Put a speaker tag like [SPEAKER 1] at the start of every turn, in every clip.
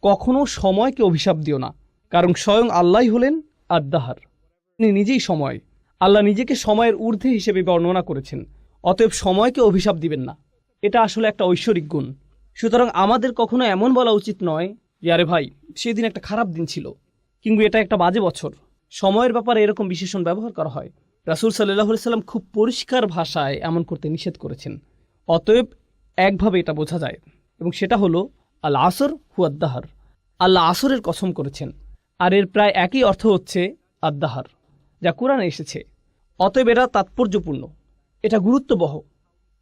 [SPEAKER 1] কখনো সময়কে অভিশাপ দিও না, কারণ স্বয়ং আল্লাহই হলেন আদ-দাহার। তিনি নিজেই সময়। আল্লাহ নিজেকে সময়ের ঊর্ধ্বে হিসেবে বর্ণনা করেছেন। অতএব সময়কে অভিশাপ দিবেন না। এটা আসলে একটা ঐশ্বরিক গুণ। সুতরাং আমাদের কখনো এমন বলা উচিত নয় যে আরে ভাই সেদিন একটা খারাপ দিন ছিল, কিংবা এটা একটা বাজে বছর। সময়ের ব্যাপারে এরকম বিশেষণ ব্যবহার করা হয়। রাসূল সাল্লাল্লাহু আলাইহি সাল্লাম খুব পরিষ্কার ভাষায় এমন করতে নিষেধ করেছেন। অতএব একভাবে এটা বোঝা যায়, এবং সেটা হলো আল আসর হুয়াদ-দাহার। আল্লাহ আসরের কসম করেছেন, আর এর প্রায় একই অর্থ হচ্ছে আদ-দাহার, যা কোরআনে এসেছে। অতএব এটা তাৎপর্যপূর্ণ, এটা গুরুত্ববহ,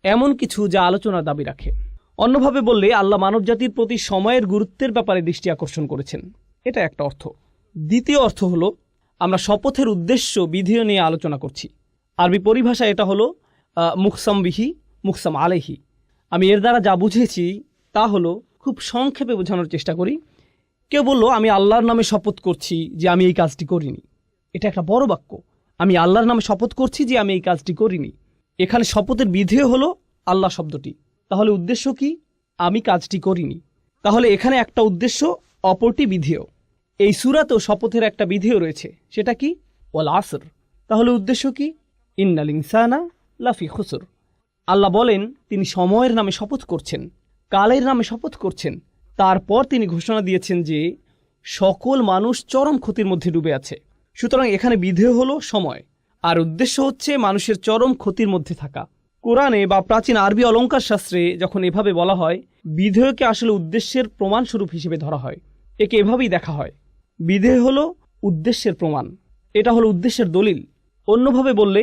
[SPEAKER 1] এমন কিছু যা আলোচনার দাবি রাখে। অন্যভাবে বললে আল্লাহ মানবজাতির প্রতি সময়ের গুরুত্বের ব্যাপারে দৃষ্টি আকর্ষণ করেছেন। এটা একটা অর্থ। দ্বিতীয় অর্থ হলো আমরা শপথের উদ্দেশ্য বিধিও নিয়ে আলোচনা করছি। আরবি পরিভাষায় এটা হলো মুকসাম বিহি, মুকসাম আলাইহি। আমি এর দ্বারা যা বুঝেছি তা হলো, খুব সংক্ষেপে বোঝানোর চেষ্টা করি। কেউ বলল আমি আল্লাহর নামে শপথ করছি যে আমি এই কাজটি করিনি। এটা একটা বড় বাক্য। আমি আল্লাহর নামে শপথ করছি যে আমি এই কাজটি করিনি। এখানে শপথের বিধেয় হলো আল্লাহ শব্দটি। তাহলে উদ্দেশ্য কি? আমি কাজটি করিনি। তাহলে এখানে একটা উদ্দেশ্য, অপরটি বিধেয়। এই সূরাতেও শপথের একটা বিধেয় রয়েছে, সেটা কি? ওয়াল আসর। তাহলে উদ্দেশ্য কি? ইন্নাল ইনসানা লাফি খুসর। আল্লাহ বলেন তিনি সময়ের নামে শপথ করছেন, কালের নামে শপথ করছেন। তারপর তিনি ঘোষণা দিয়েছেন যে সকল মানুষ চরম ক্ষতির মধ্যে ডুবে আছে। সুতরাং এখানে বিধেয় হলো সময়, আর উদ্দেশ্য হচ্ছে মানুষের চরম ক্ষতির মধ্যে থাকা। কোরআনে বা প্রাচীন আরবি অলঙ্কার শাস্ত্রে যখন এভাবে বলা হয়, বিধেয়কে আসলে উদ্দেশ্যের প্রমাণস্বরূপ হিসেবে ধরা হয়। একে এভাবেই দেখা হয়, বিধেয় হলো উদ্দেশ্যের প্রমাণ, এটা হলো উদ্দেশ্যের দলিল। অন্যভাবে বললে,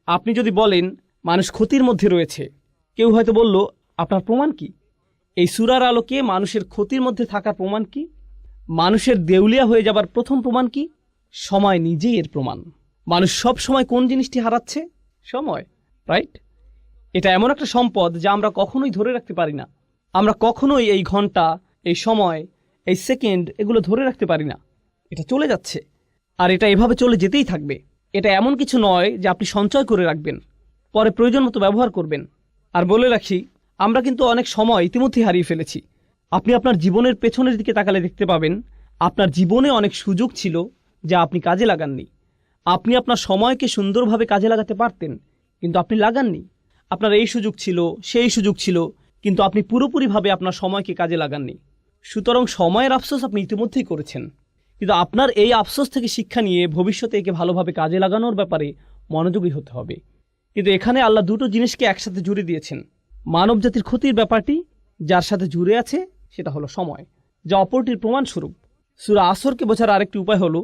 [SPEAKER 1] আপনি যদি বলেন মানুষ ক্ষতির মধ্যে রয়েছে, কেউ হয়তো বলল আপনার প্রমাণ কি? এই সূরার আলোকে মানুষের ক্ষতির মধ্যে থাকার প্রমাণ কি? মানুষের দেউলিয়া হয়ে যাবার প্রথম প্রমাণ কি? সময় নিজেই এর প্রমাণ। মানুষ সব সময় কোন জিনিসটি হারাচ্ছে? সময়, রাইট? এটা এমন একটা সম্পদ যা আমরা কখনোই ধরে রাখতে পারি না। আমরা কখনোই এই ঘন্টা, এই সময়, এই সেকেন্ড এগুলো ধরে রাখতে পারি না। এটা চলে যাচ্ছে, আর এটা এভাবে চলে যেতেই থাকবে। এটা এমন কিছু নয় যে আপনি সঞ্চয় করে রাখবেন, পরে প্রয়োজন মতো ব্যবহার করবেন। আর বলে রাখি, আমরা কিন্তু অনেক সময় ইতিমধ্যেই হারিয়ে ফেলেছি। আপনি আপনার জীবনের পেছনের দিকে তাকালে দেখতে পাবেন আপনার জীবনে অনেক সুযোগ ছিল যা আপনি কাজে লাগাননি। আপনি আপনার সময়কে সুন্দরভাবে কাজে লাগাতে পারতেন, কিন্তু আপনি লাগাননি। আপনার এই সুযোগ ছিল, সেই সুযোগ ছিল, কিন্তু আপনি পুরোপুরিভাবে আপনার সময়কে কাজে লাগাননি। সুতরাং সময়ের আফসোস আপনি ইতিমধ্যেই করেছেন, কিন্তু আপনার এই আফসোস থেকে শিক্ষা নিয়ে ভবিষ্যতে একে ভালোভাবে কাজে লাগানোর ব্যাপারে মনোযোগী হতে হবে। কিন্তু এখানে আল্লাহ দুটো জিনিসকে একসাথে জুড়ে দিয়েছেন। মানবজাতির ক্ষতির ব্যাপারটি যার সাথে জুড়ে আছে সেটা হলো সময়, যা অপরটির প্রমাণস্বরূপ। সূরা আসরকে বোঝার আরেকটি উপায় হলো,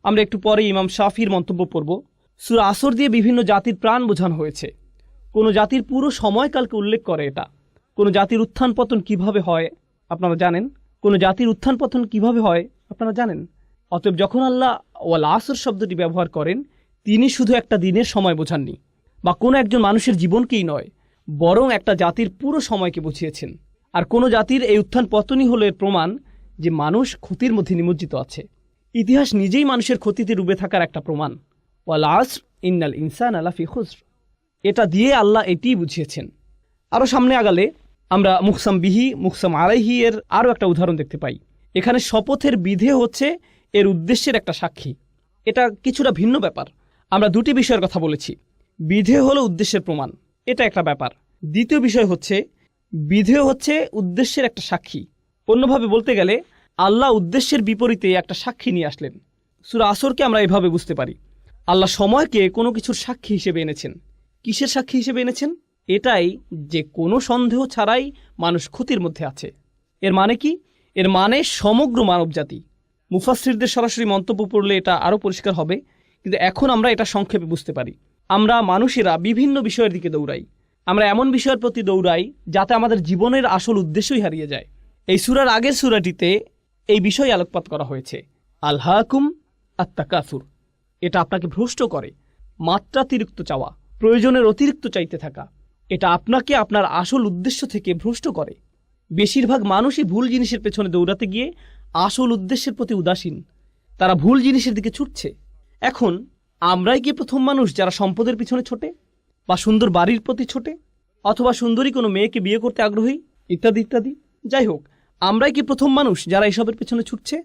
[SPEAKER 1] আমরা একটু পরে ইমাম শাফির মন্তব্য পড়ব। সূরা আসর দিয়ে বিভিন্ন জাতির প্রাণ বোঝানো হয়েছে। কোনো জাতির পুরো সময়কালকে উল্লেখ করে এটা। কোনো জাতির উত্থান পতন কিভাবে হয় আপনারা জানেন। কোনো জাতির উত্থান পতন কিভাবে হয় আপনারা জানেন। অতএব যখন আল্লাহ ওয়াল আসর শব্দটি ব্যবহার করেন, তিনি শুধু একটা দিনের সময় বোঝাননি, বা কোনো একজন মানুষের জীবনকেই নয়, বরং একটা জাতির পুরো সময়কে বুঝিয়েছেন। আর কোনো জাতির এই উত্থান পতনই হলো এর প্রমাণ যে মানুষ ক্ষতির মধ্যে নিমজ্জিত আছে। ইতিহাস নিজেই মানুষের ক্ষতিতে ডুবে থাকার একটা প্রমাণ। ওয়াল আসর ইন্নাল ইনসানা লাফি খুসর, এটা দিয়ে আল্লাহ এটিই বুঝিয়েছেন। আরও সামনে আগালে আমরা মুকসাম বিহি, মুকসাম আলাইহি এর আরও একটা উদাহরণ দেখতে পাই। এখানে শপথের বিধেয় হচ্ছে এর উদ্দেশ্যের একটা সাক্ষী। এটা কিছুটা ভিন্ন ব্যাপার। আমরা দুটি বিষয়ের কথা বলেছি। বিধেয় হলো উদ্দেশ্যের প্রমাণ, এটা একটা ব্যাপার। দ্বিতীয় বিষয় হচ্ছে বিধেয় হচ্ছে উদ্দেশ্যের একটা সাক্ষী। অন্যভাবে বলতে গেলে আল্লাহ উদ্দেশ্যের বিপরীতে একটা সাক্ষী নিয়ে আসলেন। সূরা আসরকে আমরা এভাবে বুঝতে পারি, আল্লাহ সময়কে কোনো কিছুর সাক্ষী হিসেবে এনেছেন। কিসের সাক্ষী হিসেবে এনেছেন? এটাই যে কোনো সন্দেহ ছাড়াই মানুষ ক্ষতির মধ্যে আছে। এর মানে কি? এর মানে সমগ্র মানবজাতি। মুফাসসিরদের সরাসরি মন্তব্য পড়লে এটা আরও পরিষ্কার হবে, কিন্তু এখন আমরা এটা সংক্ষেপে বুঝতে পারি। আমরা মানুষেরা বিভিন্ন বিষয়ের দিকে দৌড়াই। আমরা এমন বিষয়ের প্রতি দৌড়াই যাতে আমাদের জীবনের আসল উদ্দেশ্যই হারিয়ে যায়। এই সূরার আগের সূরাটিতে এই বিষয়ে আলোকপাত করা হয়েছে, আলহাকুম আত-তাকাসুর। এটা আপনাকে ভ্রষ্ট করে, মাত্রাতিরিক্ত চাওয়া, প্রয়োজনের অতিরিক্ত চাইতে থাকা। এটা আপনাকে আপনার আসল উদ্দেশ্য থেকে ভ্রষ্ট করে। বেশিরভাগ মানুষই ভুল জিনিসের পেছনে দৌড়াতে গিয়ে আসল উদ্দেশ্যের প্রতি উদাসীন। তারা ভুল জিনিসের দিকে ছুটছে। এখন আমরাই কি প্রথম মানুষ যারা সম্পদের পিছনে ছোটে, বা সুন্দর বাড়ির প্রতি ছোটে, অথবা সুন্দরী কোনো মেয়েকে বিয়ে করতে আগ্রহী, ইত্যাদি ইত্যাদি? যাই হোক, আমরাই কি প্রথম মানুষ যারা এসবের পেছনে ছুটছে,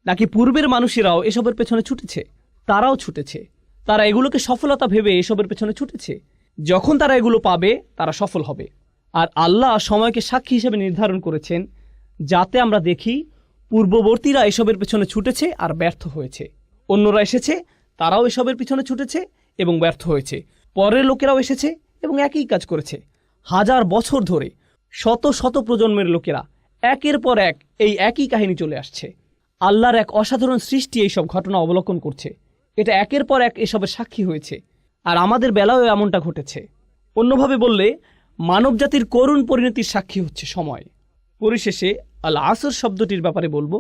[SPEAKER 1] নাকি পূর্বের মানুষেরাও এসবের পেছনে ছুটেছে? তারাও ছুটেছে, তারা এগুলোকে সফলতা ভেবে এসবের পেছনে ছুটেছে। যখন তারা এগুলো পাবে তারা সফল হবে। আর আল্লাহ সময়কে সাক্ষী হিসেবে নির্ধারণ করেছেন, যাতে আমরা দেখি পূর্ববর্তীরা এসবের পেছনে ছুটেছে আর ব্যর্থ হয়েছে। অন্যরা এসেছে, তারাও এসবের পিছনে ছুটেছে এবং ব্যর্থ হয়েছে। পরের লোকেরাও এসেছে এবং একই কাজ করেছে। হাজার বছর ধরে শত শত প্রজন্মের লোকেরা একের পর এক এই একই কাহিনী চলে আসছে। আল্লাহর এক অসাধারণ সৃষ্টি এইসব ঘটনা অবলোকন করছে। এটা একের পর এক এসবের সাক্ষী হয়েছে, আর আমাদের বেলায়ও এমনটা ঘটেছে। অন্যভাবে বললে মানবজাতির করুণ পরিণতির সাক্ষী হচ্ছে সময়। পরিশেষে আল আসর শব্দটির ব্যাপারে বলবো,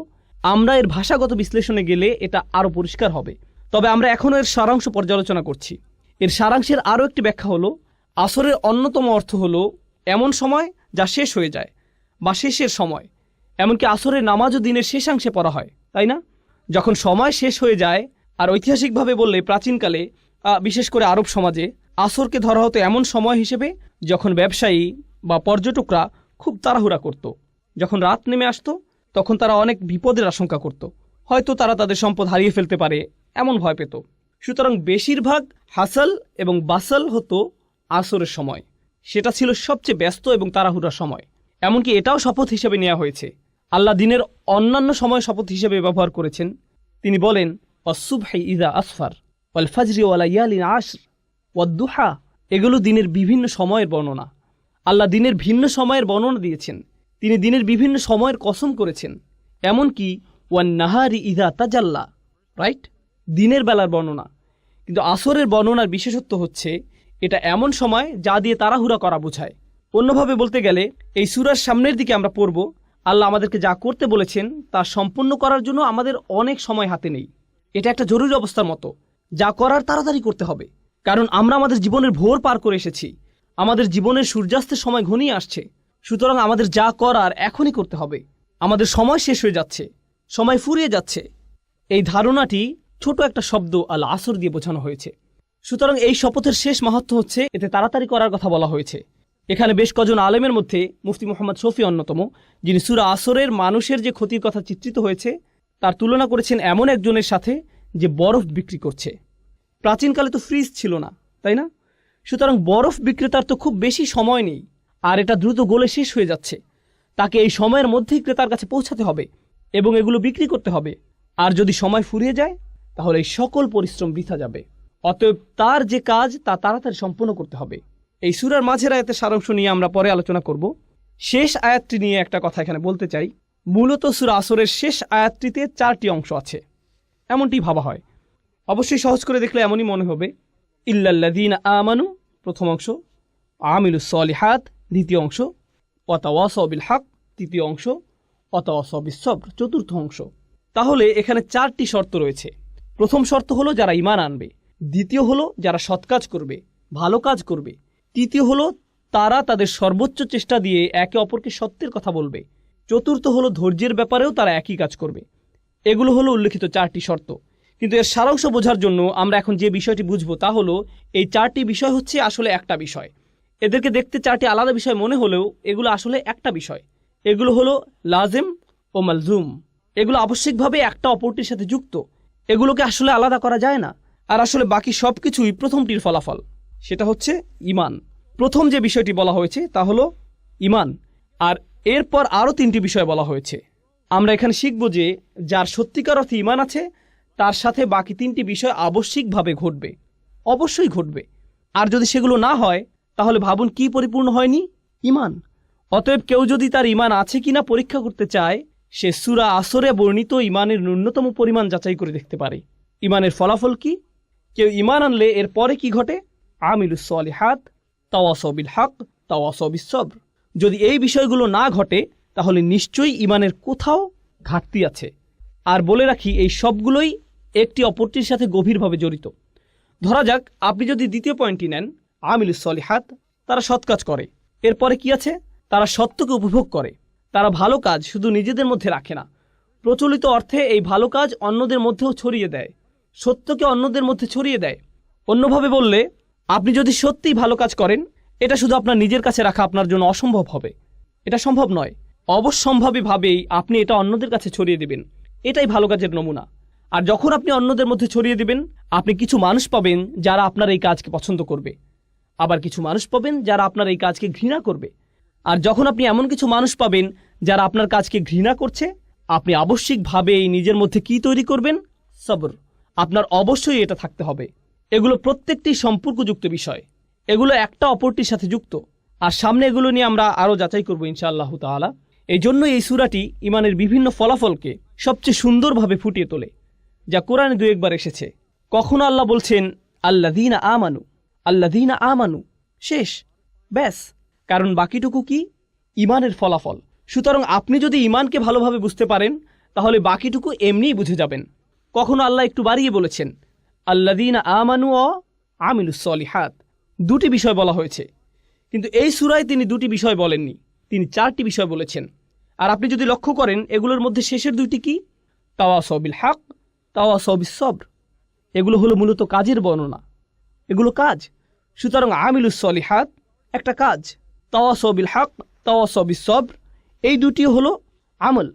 [SPEAKER 1] আমরা এর ভাষাগত বিশ্লেষণে গেলে এটা আরও পরিষ্কার হবে, তবে আমরা এখনও এর সারাংশ পর্যালোচনা করছি। এর সারাংশের আরও একটি ব্যাখ্যা হলো, আসরের অন্যতম অর্থ হলো এমন সময় যা শেষ হয়ে যায় বা শেষের সময়। এমনকি আসরের নামাজও দিনের শেষাংশে পড়া হয়, তাই না? যখন সময় শেষ হয়ে যায়। আর ঐতিহাসিকভাবে বললে প্রাচীনকালে, বিশেষ করে আরব সমাজে, আসরকে ধরা হতো এমন সময় হিসেবে যখন ব্যবসায়ী বা পর্যটকরা খুব তাড়াহুড়া করত। যখন রাত নেমে আসতো তখন তারা অনেক বিপদের আশঙ্কা করত, হয়তো তারা তাদের সম্পদ হারিয়ে ফেলতে পারে, এমন ভয় পেত। সুতরাং বেশিরভাগ হাসাল এবং বাসাল হতো আসরের সময়। সেটা ছিল সবচেয়ে ব্যস্ত এবং তাড়াহুড়ার সময়। এমনকি এটাও শপথ হিসেবে নেওয়া হয়েছে। আল্লাহ দিনের অন্যান্য সময় শপথ হিসেবে ব্যবহার করেছেন। তিনি বলেন, অসুবহি ইদা আসফার ওয়াল ফাজরি ওয়া লায়ালিন আশর ওয়াদ-দুহা। এগুলো দিনের বিভিন্ন সময়ের বর্ণনা। আল্লাহ দিনের ভিন্ন সময়ের বর্ণনা দিয়েছেন। তিনি দিনের বিভিন্ন সময়ের কসম করেছেন। এমনকি ওয়ান নাহারি ইদা তাজাল্লা, রাইট, দিনের বেলার বর্ণনা। কিন্তু আসরের বর্ণনার বিশেষত্ব হচ্ছে এটা এমন সময় যা দিয়ে তাড়াহুড়া করা বোঝায়। অন্যভাবে বলতে গেলে এই সূরার সামনের দিকে আমরা পড়ব, আল্লাহ আমাদেরকে যা করতে বলেছেন তা সম্পন্ন করার জন্য আমাদের অনেক সময় হাতে নেই। এটা একটা জরুরি অবস্থার মতো, যা করার তাড়াতাড়ি করতে হবে। কারণ আমরা আমাদের জীবনের ভোর পার করে এসেছি, আমাদের জীবনের সূর্যাস্তের সময় ঘনিয়ে আসছে। সুতরাং আমাদের যা করার এখনই করতে হবে। আমাদের সময় শেষ হয়ে যাচ্ছে, সময় ফুরিয়ে যাচ্ছে। এই ধারণাটি ছোট একটা শব্দ আল আসর দিয়ে বোঝানো হয়েছে। সুতরাং এই শপথের শেষ মাহাত্ম্য হচ্ছে এতে তাড়াতাড়ি করার কথা বলা হয়েছে। এখানে বেশ কজন আলেমের মধ্যে মুফতি মুহাম্মদ শফি অন্যতম, যিনি সূরা আসরের মানুষের যে ক্ষতির কথা চিত্রিত হয়েছে তার তুলনা করেছেন এমন একজনের সাথে যে বরফ বিক্রি করছে। প্রাচীনকালে তো ফ্রিজ ছিল না, তাই না? সুতরাং বরফ বিক্রেতার তো খুব বেশি সময় নেই, আর এটা দ্রুত গলে শেষ হয়ে যাচ্ছে। তাকে এই সময়ের মধ্যেই ক্রেতার কাছে পৌঁছাতে হবে এবং এগুলো বিক্রি করতে হবে। আর যদি সময় ফুরিয়ে যায় তাহলে এই সকল পরিশ্রম বৃথা যাবে। অতএব তার যে কাজ তা তাড়াতাড়ি সম্পন্ন করতে হবে। এই সূরার মাঝের আয়াতের সারাংশ নিয়ে আমরা পরে আলোচনা করব। শেষ আয়াতটি নিয়ে একটা কথা এখানে বলতে চাই। মূলত সূরা আসরের শেষ আয়াতটিতে 4টি অংশ আছে, এমনটি ভাবা হয়। অবশ্যই সহজ করে দেখলে এমনই মনে হবে। ইল্লাল্লাযীনা আমানু প্রথম অংশ, আমিলুস সলিহাত দ্বিতীয় অংশ, ওয়াতাওয়াসাউ বিল হক তৃতীয় অংশ, ওয়াতাওয়াসাউ বিস সবর চতুর্থ অংশ। তাহলে এখানে 4টি শর্ত রয়েছে। প্রথম শর্ত হলো যারা ঈমান আনবে, দ্বিতীয় হলো যারা সৎ কাজ করবে, ভালো কাজ করবে, তৃতীয় হলো তারা তাদের সর্বোচ্চ চেষ্টা দিয়ে একে অপরকে সত্যের কথা বলবে, চতুর্থ হলো ধৈর্যের ব্যাপারেও তারা একই কাজ করবে। এগুলো হলো উল্লেখিত 4টি শর্ত। কিন্তু এর সারাংশ বোঝার জন্য আমরা এখন যে বিষয়টি বুঝবো তা হলো এই 4টি বিষয় হচ্ছে আসলে একটা বিষয়। এদেরকে দেখতে 4টি আলাদা বিষয় মনে হলেও এগুলো আসলে একটা বিষয়। এগুলো হলো লাজেম ও মালজুম। এগুলো আবশ্যিকভাবে একটা অপরটির সাথে যুক্ত। এগুলোকে আসলে আলাদা করা যায় না। আর আসলে বাকি সব কিছুই প্রথমটির ফলাফল, সেটা হচ্ছে ঈমান। প্রথম যে বিষয়টি বলা হয়েছে তা হলো ঈমান, আর এরপর আরও 3টি বিষয় বলা হয়েছে। আমরা এখানে শিখব যে যার সত্যিকার অর্থে ঈমান আছে তার সাথে বাকি 3টি বিষয় আবশ্যিকভাবে ঘটবে, অবশ্যই ঘটবে। আর যদি সেগুলো না হয় তাহলে ভাবুন কি পরিপূর্ণ হয়নি? ঈমান। অতএব কেউ যদি তার ঈমান আছে কিনা পরীক্ষা করতে চায়, সে সূরা আসরে বর্ণিত ঈমানের ন্যূনতম পরিমাণ যাচাই করে দেখতে পারে। ঈমানের ফলাফল কি? কেউ ঈমান আনলে এর পরে কি ঘটে? আমিলুস সলিহাত, তাওয়াসাউ বিল হক, তাওয়াসাউ বিস সবর। যদি এই বিষয়গুলো না ঘটে তাহলে নিশ্চয়ই ঈমানের কোথাও ঘাটতি আছে। আর বলে রাখি, এই সবগুলোই একটি অপরটির সাথে গভীরভাবে জড়িত। ধরা যাক আপনি যদি দ্বিতীয় পয়েন্টটি নেন, আমিলুস সলিহাত, তারা সৎ কাজ করে। এরপরে কি আছে? তারা সত্যকে উপভোগ করে। তারা ভালো কাজ শুধু নিজেদের মধ্যে রাখে না, প্রচলিত অর্থে এই ভালো কাজ অন্যদের মধ্যেও ছড়িয়ে দেয়, সত্যকে অন্যদের মধ্যে ছড়িয়ে দেয়। অন্যভাবে বললে, আপনি যদি সত্যিই ভালো কাজ করেন, এটা শুধু আপনার নিজের কাছে রাখা আপনার জন্য অসম্ভব হবে। এটা সম্ভব নয়। অবশ্যম্ভাবীভাবেই আপনি এটা অন্যদের কাছে ছড়িয়ে দেবেন। এটাই ভালো কাজের নমুনা। আর যখন আপনি অন্যদের মধ্যে ছড়িয়ে দেবেন, আপনি কিছু মানুষ পাবেন যারা আপনার এই কাজকে পছন্দ করবে, আবার কিছু মানুষ পাবেন যারা আপনার এই কাজকে ঘৃণা করবে। আর যখন আপনি এমন কিছু মানুষ পাবেন যারা আপনার কাজকে ঘৃণা করছে, আপনি আবশ্যিকভাবেই নিজের মধ্যে কি তৈরি করবেন? সবর। আপনার অবশ্যই এটা থাকতে হবে। এগুলো প্রত্যেকটি সম্পর্কযুক্ত বিষয়, এগুলো একটা অপরটির সাথে যুক্ত। আর সামনে এগুলো নিয়ে আমরা আরও যাচাই করবো ইনশাআল্লাহ তাআলা। এই জন্য এই সূরাটি ইমানের বিভিন্ন ফলাফলকে সবচেয়ে সুন্দরভাবে ফুটিয়ে তোলে, যা কোরআনে দু একবার এসেছে। কখনো আল্লাহ বলছেন আল্লাযীনা আমানু, আল্লাযীনা আমানু, শেষ, ব্যাস। কারণ বাকিটুকু কি? ইমানের ফলাফল। সুতরাং আপনি যদি ইমানকে ভালোভাবে বুঝতে পারেন, তাহলে বাকিটুকু এমনিই বুঝে যাবেন। কখনো আল্লাহ একটু বাড়িয়ে বলেছেন আল্লাযীনা আমানু ও আমিলুস সলিহাত, দুটি বিষয় বলা হয়েছে। কিন্তু এই সূরায় তিনি দুটি বিষয় বলেননি, তিনি চারটি বিষয় বলেছেন। আর আপনি যদি লক্ষ্য করেন, এগুলোর মধ্যে শেষের দুইটি কি? তাওয়াসাউ বিল হক, তাওয়াসাউ বিস সবর। এগুলো হলো মূলত কাজের বর্ণনা, এগুলো কাজ। সুতরাং আমিলুস সলিহাত একটা কাজ, তাওয়াসাউ বিল হক, তাওয়াসাউ বিস সবর, এই দুটিও হলো আমল,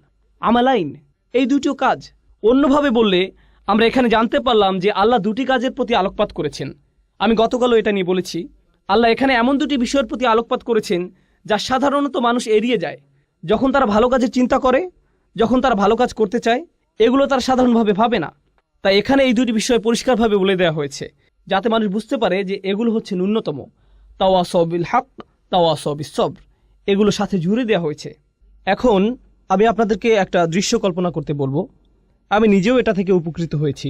[SPEAKER 1] আমালাইন, এই দুটিও কাজ। অন্যভাবে বললে আমরা এখানে জানতে পারলাম যে আল্লাহ দুটি কাজের প্রতি আলোকপাত করেছেন। আমি গতকালও এটা নিয়ে বলেছি, আল্লাহ এখানে এমন দুটি বিষয়ের প্রতি আলোকপাত করেছেন যা সাধারণত মানুষ এড়িয়ে যায়। যখন তারা ভালো কাজের চিন্তা করে, যখন তারা ভালো কাজ করতে চায়, এগুলো তারা সাধারণভাবে ভাবে না। তাই এখানে এই দুটি বিষয় পরিষ্কারভাবে বলে দেওয়া হয়েছে, যাতে মানুষ বুঝতে পারে যে এগুলো হচ্ছে ন্যূনতম। তাওয়াসাউ বিল হক, তাওয়াসাউ বিস সবর, এগুলো সাথে জুড়ে দেওয়া হয়েছে। এখন আমি আপনাদেরকে একটা দৃশ্য কল্পনা করতে বলবো। আমি নিজেও এটা থেকে উপকৃত হয়েছি,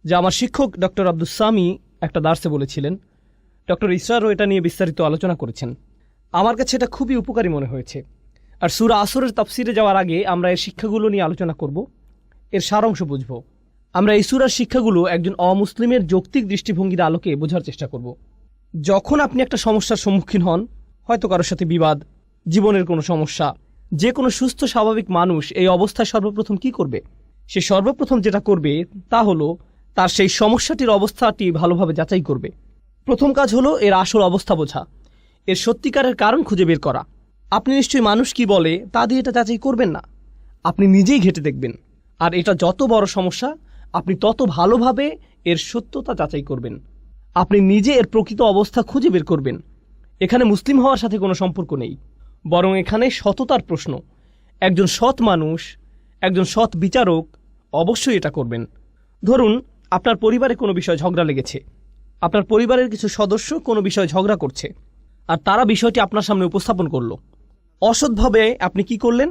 [SPEAKER 1] যা আমার শিক্ষক ডক্টর আব্দুস সামি একটা দার্সে বলেছিলেন। ডক্টর ইসরারও এটা নিয়ে বিস্তারিত আলোচনা করেছেন। আমার কাছে এটা খুবই উপকারী মনে হয়েছে। আর সূরা আসরের তাফসিরে যাওয়ার আগে আমরা এর শিক্ষাগুলো নিয়ে আলোচনা করব, এর সারাংশ বুঝব। আমরা এই সূরার শিক্ষাগুলো একজন অমুসলিমের যৌক্তিক দৃষ্টিভঙ্গির আলোকে বোঝার চেষ্টা করব। যখন আপনি একটা সমস্যার সম্মুখীন হন, হয়তো কারোর সাথে বিবাদ, জীবনের কোনো সমস্যা, যে কোনো সুস্থ স্বাভাবিক মানুষ এই অবস্থায় সর্বপ্রথম কি করবে? সে সর্বপ্রথম যেটা করবে তা হলো তার সেই সমস্যাটির অবস্থাটি ভালোভাবে যাচাই করবে। প্রথম কাজ হলো এর আসল অবস্থা বোঝা, এর সত্যিকারের কারণ খুঁজে বের করা। আপনি নিশ্চয়ই মানুষ কি বলে তা দিয়ে এটা যাচাই করবেন না, আপনি নিজেই ঘেঁটে দেখবেন। আর এটা যত বড় সমস্যা, আপনি তত ভালোভাবে এর সত্যতা যাচাই করবেন। আপনি নিজে এর প্রকৃত অবস্থা খুঁজে বের করবেন। এখানে মুসলিম হওয়ার সাথে কোনো সম্পর্ক নেই, বরং এখানে সততার প্রশ্ন। একজন সৎ মানুষ, একজন সৎ বিচারক অবশ্যই এটা করবেন। ধরুন আপনার পরিবারে কোনো বিষয় ঝগড়া লেগেছে, আপনার পরিবারের কিছু সদস্য কোনো বিষয় ঝগড়া করছে, আর তারা বিষয়টি আপনার সামনে উপস্থাপন করলো। অসৎভাবে আপনি কি করলেন?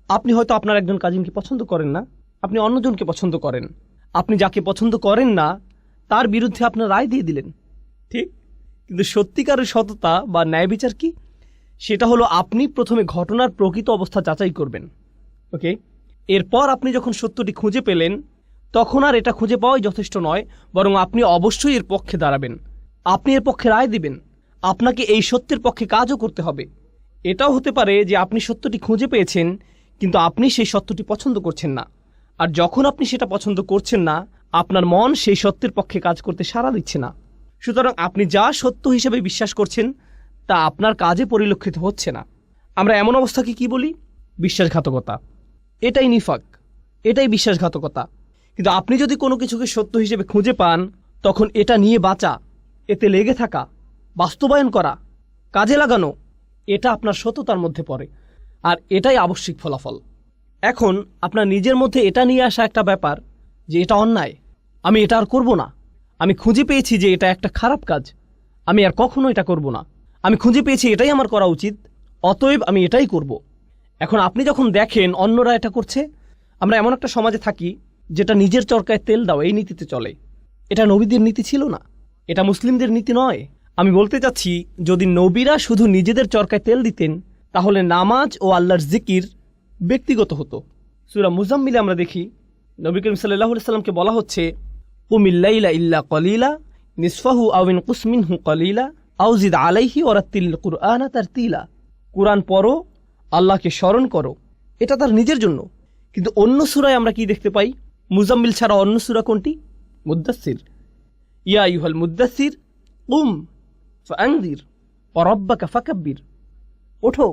[SPEAKER 1] আপনি হয়তো আপনার একজন কাজিনকে পছন্দ করেন না, আপনি অন্যজনকে পছন্দ করেন। আপনি যাকে পছন্দ করেন না তার বিরুদ্ধে আপনার রায় দিয়ে দিলেন, ঠিক? কিন্তু সত্যিকারের সততা বা ন্যায় বিচার কি? সেটা হলো আপনি প্রথমে ঘটনার প্রকৃত অবস্থা যাচাই করবেন, ওকে? এরপর আপনি যখন সত্যটি খুঁজে পেলেন, তখন আর এটা খুঁজে পাওয়াই যথেষ্ট নয়, বরং আপনি অবশ্যই এর পক্ষে দাঁড়াবেন, আপনি এর পক্ষে রায় দিবেন। আপনাকে এই সত্যের পক্ষে কাজও করতে হবে। এটাও হতে পারে যে আপনি সত্যটি খুঁজে পেয়েছেন, কিন্তু আপনি সেই সত্যটি পছন্দ করছেন না। আর যখন আপনি সেটা পছন্দ করছেন না, আপনার মন সেই সত্যের পক্ষে কাজ করতে সাড়া দিচ্ছে না। সুতরাং আপনি যা সত্য হিসেবে বিশ্বাস করছেন তা আপনার কাজে পরিলক্ষিত হচ্ছে না। আমরা এমন অবস্থাকে কি বলি? বিশ্বাসঘাতকতা। এটাই নিফাক, এটাই বিশ্বাসঘাতকতা। কিন্তু আপনি যদি কোনো কিছুকে সত্য হিসেবে খুঁজে পান, তখন এটা নিয়ে বাঁচা, এতে লেগে থাকা, বাস্তবায়ন করা, কাজে লাগানো, এটা আপনার সততার মধ্যে পড়ে। আর এটাই আবশ্যিক ফলাফল। এখন আপনার নিজের মধ্যে এটা নিয়ে আসা একটা ব্যাপার যে এটা অন্যায়, আমি এটা আর করব না। আমি খুঁজে পেয়েছি যে এটা একটা খারাপ কাজ, আমি আর কখনো এটা করব না। আমি খুঁজে পেয়েছি এটাই আমার করা উচিত, অতএব আমি এটাই করব। এখন আপনি যখন দেখেন অন্যরা এটা করছে, আমরা এমন একটা সমাজে থাকি যেটা নিজের চরকায় তেল দাও এই নীতিতে চলে। এটা নবীদের নীতি ছিল না, এটা মুসলিমদের নীতি নয়। আমি বলতে চাচ্ছি, যদি নবীরা শুধু নিজেদের চরকায় তেল দিতেন, তাহলে নামাজ ও আল্লাহর জিকির ব্যক্তিগত হতো। সূরা মুজাম্মিলে আমরা দেখি নবী করিম সাল্লাল্লাহু আলাইহি সাল্লামকে বলা হচ্ছে, কুমিল লাইলা ইল্লা কলিলা নিসফাহু আও ইনকুস মিনহু কলিলা আও জিদ আলাইহি ওয়ারাত্তিল কুরআনা তারতিলা। কুরআন পড়ো, আল্লাহকে স্মরণ করো, এটা তার নিজের জন্য। কিন্তু অন্য সূরায় আমরা কি দেখতে পাই? মুজাম্মিল ছাড়া অন্য সূরা কোনটি? মুদ্দাসসির। ইয়া আইয়ুহাল মুদ্দাসসির কুম ফাআনযির ওয়া রাব্বাকা ফাকাব্বির। ওঠো,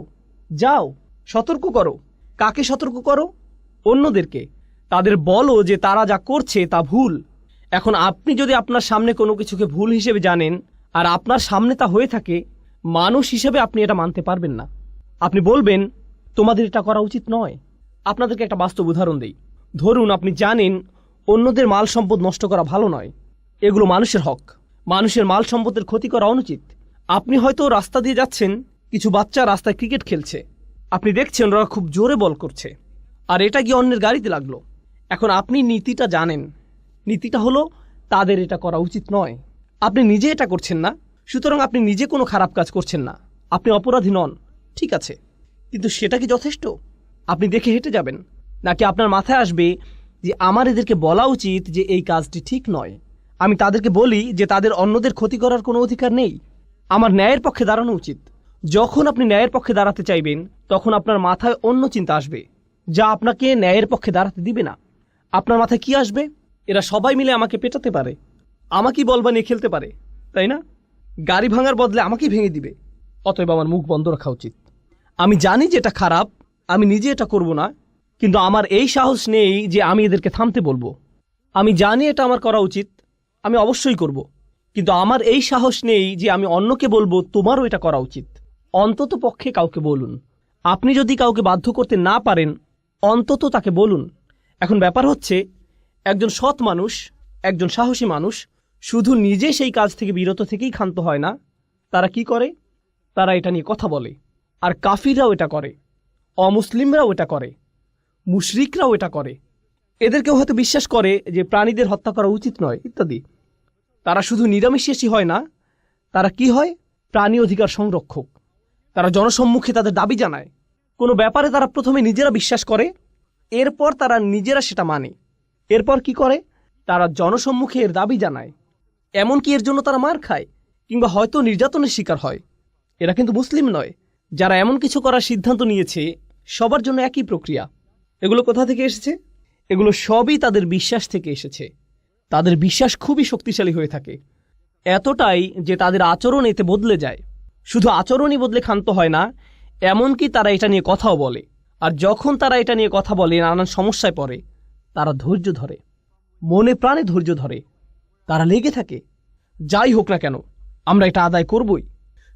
[SPEAKER 1] যাও, সতর্ক করো। কাকে সতর্ক করো? অন্যদেরকে। তাদের বলো যে তারা যা করছে তা ভুল। এখন আপনি যদি আপনার সামনে কোনো কিছুকে ভুল হিসেবে জানেন আর আপনার সামনে তা হয়ে থাকে, মানুষ হিসেবে আপনি এটা মানতে পারবেন না। আপনি বলবেন তোমাদের এটা করা উচিত নয়। আপনাদেরকে একটা বাস্তব উদাহরণ দেই। ধরুন আপনি জানেন অন্যদের মাল সম্পদ নষ্ট করা ভালো নয়, এগুলো মানুষের হক, মানুষের মাল সম্পদের ক্ষতি করা অনুচিত। আপনি হয়তো রাস্তা দিয়ে যাচ্ছেন, কিছু বাচ্চা রাস্তায় ক্রিকেট খেলছে, আপনি দেখছেন ওরা খুব জোরে বল করছে, আর এটা গিয়ে অন্যের গাড়িতে লাগলো। এখন আপনি নীতিটা জানেন, নীতিটা হলো তাদের এটা করা উচিত নয়। আপনি নিজে এটা করছেন না, সুতরাং আপনি নিজে কোনো খারাপ কাজ করছেন না, আপনি অপরাধী নন, ঠিক আছে। কিন্তু সেটা কি যথেষ্ট? আপনি দেখে হেঁটে যাবেন, নাকি আপনার মাথায় আসবে যে আমার এদেরকে বলা উচিত যে এই কাজটি ঠিক নয়, আমি তাদেরকে বলি যে তাদের অন্যদের ক্ষতি করার কোনো অধিকার নেই, আমার ন্যায়ের পক্ষে দাঁড়ানো উচিত। যখন আপনি ন্যায়ের পক্ষে দাঁড়াতে চাইবেন তখন আপনার মাথায় অন্য চিন্তা আসবে যা আপনাকে ন্যায়ের পক্ষে দাঁড়াতে দিবে না। আপনার মাথায় কি আসবে? এরা সবাই মিলে আমাকে পেটাতে পারে, আমাকেই বল বানিয়ে খেলতে পারে, তাই না? গাড়ি ভাঙার বদলে আমাকেই ভেঙে দিবে, অতএব আমার মুখ বন্ধ রাখা উচিত। আমি জানি যে এটা খারাপ, আমি নিজে এটা করব না, কিন্তু আমার এই সাহস নেই যে আমি এদেরকে থামতে বলবো। আমি জানি এটা আমার করা উচিত, আমি অবশ্যই করব, কিন্তু আমার এই সাহস নেই যে আমি অন্যকে বলবো তোমারও এটা করা উচিত। অন্তত পক্ষে কাউকে বলুন। আপনি যদি কাউকে বাধ্য করতে না পারেন, অন্তত তাকে বলুন। এখন ব্যাপার হচ্ছে, একজন সৎ মানুষ, একজন সাহসী মানুষ শুধু নিজে সেই কাজ থেকে বিরত থেকেই ক্ষান্ত হয় না, তারা কি করে? তারা এটা নিয়ে কথা বলে। আর কাফিররাও এটা করে, অমুসলিমরাও এটা করে, মুশরিকরাও এটা করে। এদেরকেও হয়তো বিশ্বাস করে যে প্রাণীদের হত্যা করা উচিত নয় ইত্যাদি। তারা শুধু নিরামিষাশী হয় না, তারা কি হয়? প্রাণী অধিকার সংরক্ষক। তারা জনসম্মুখে তাদের দাবি জানায়। কোনো ব্যাপারে তারা প্রথমে নিজেরা বিশ্বাস করে, এরপর তারা নিজেরা সেটা মানে। এরপর কি করে? তারা জনসম্মুখে এর দাবি জানায়, এমনকি এর জন্য তারা মার খায় কিংবা হয়তো নির্যাতনের শিকার হয়। এরা কিন্তু মুসলিম নয়। যারা এমন কিছু করার সিদ্ধান্ত নিয়েছে, সবার জন্য একই প্রক্রিয়া। এগুলো কোথা থেকে এসেছে? এগুলো সবই তাদের বিশ্বাস থেকে এসেছে। তাদের বিশ্বাস খুবই শক্তিশালী হয়ে থাকে, এতটাই যে তাদের আচরণ এতে বদলে যায়। শুধু আচরণই বদলে ক্ষান্ত হয় না, এমনকি তারা এটা নিয়ে কথাও বলে। আর যখন তারা এটা নিয়ে কথা বলে, নানান সমস্যায় পড়ে, তারা ধৈর্য ধরে, মনে প্রাণে ধৈর্য ধরে, তারা লেগে থাকে। যাই হোক না কেন, আমরা এটা আদায় করবই।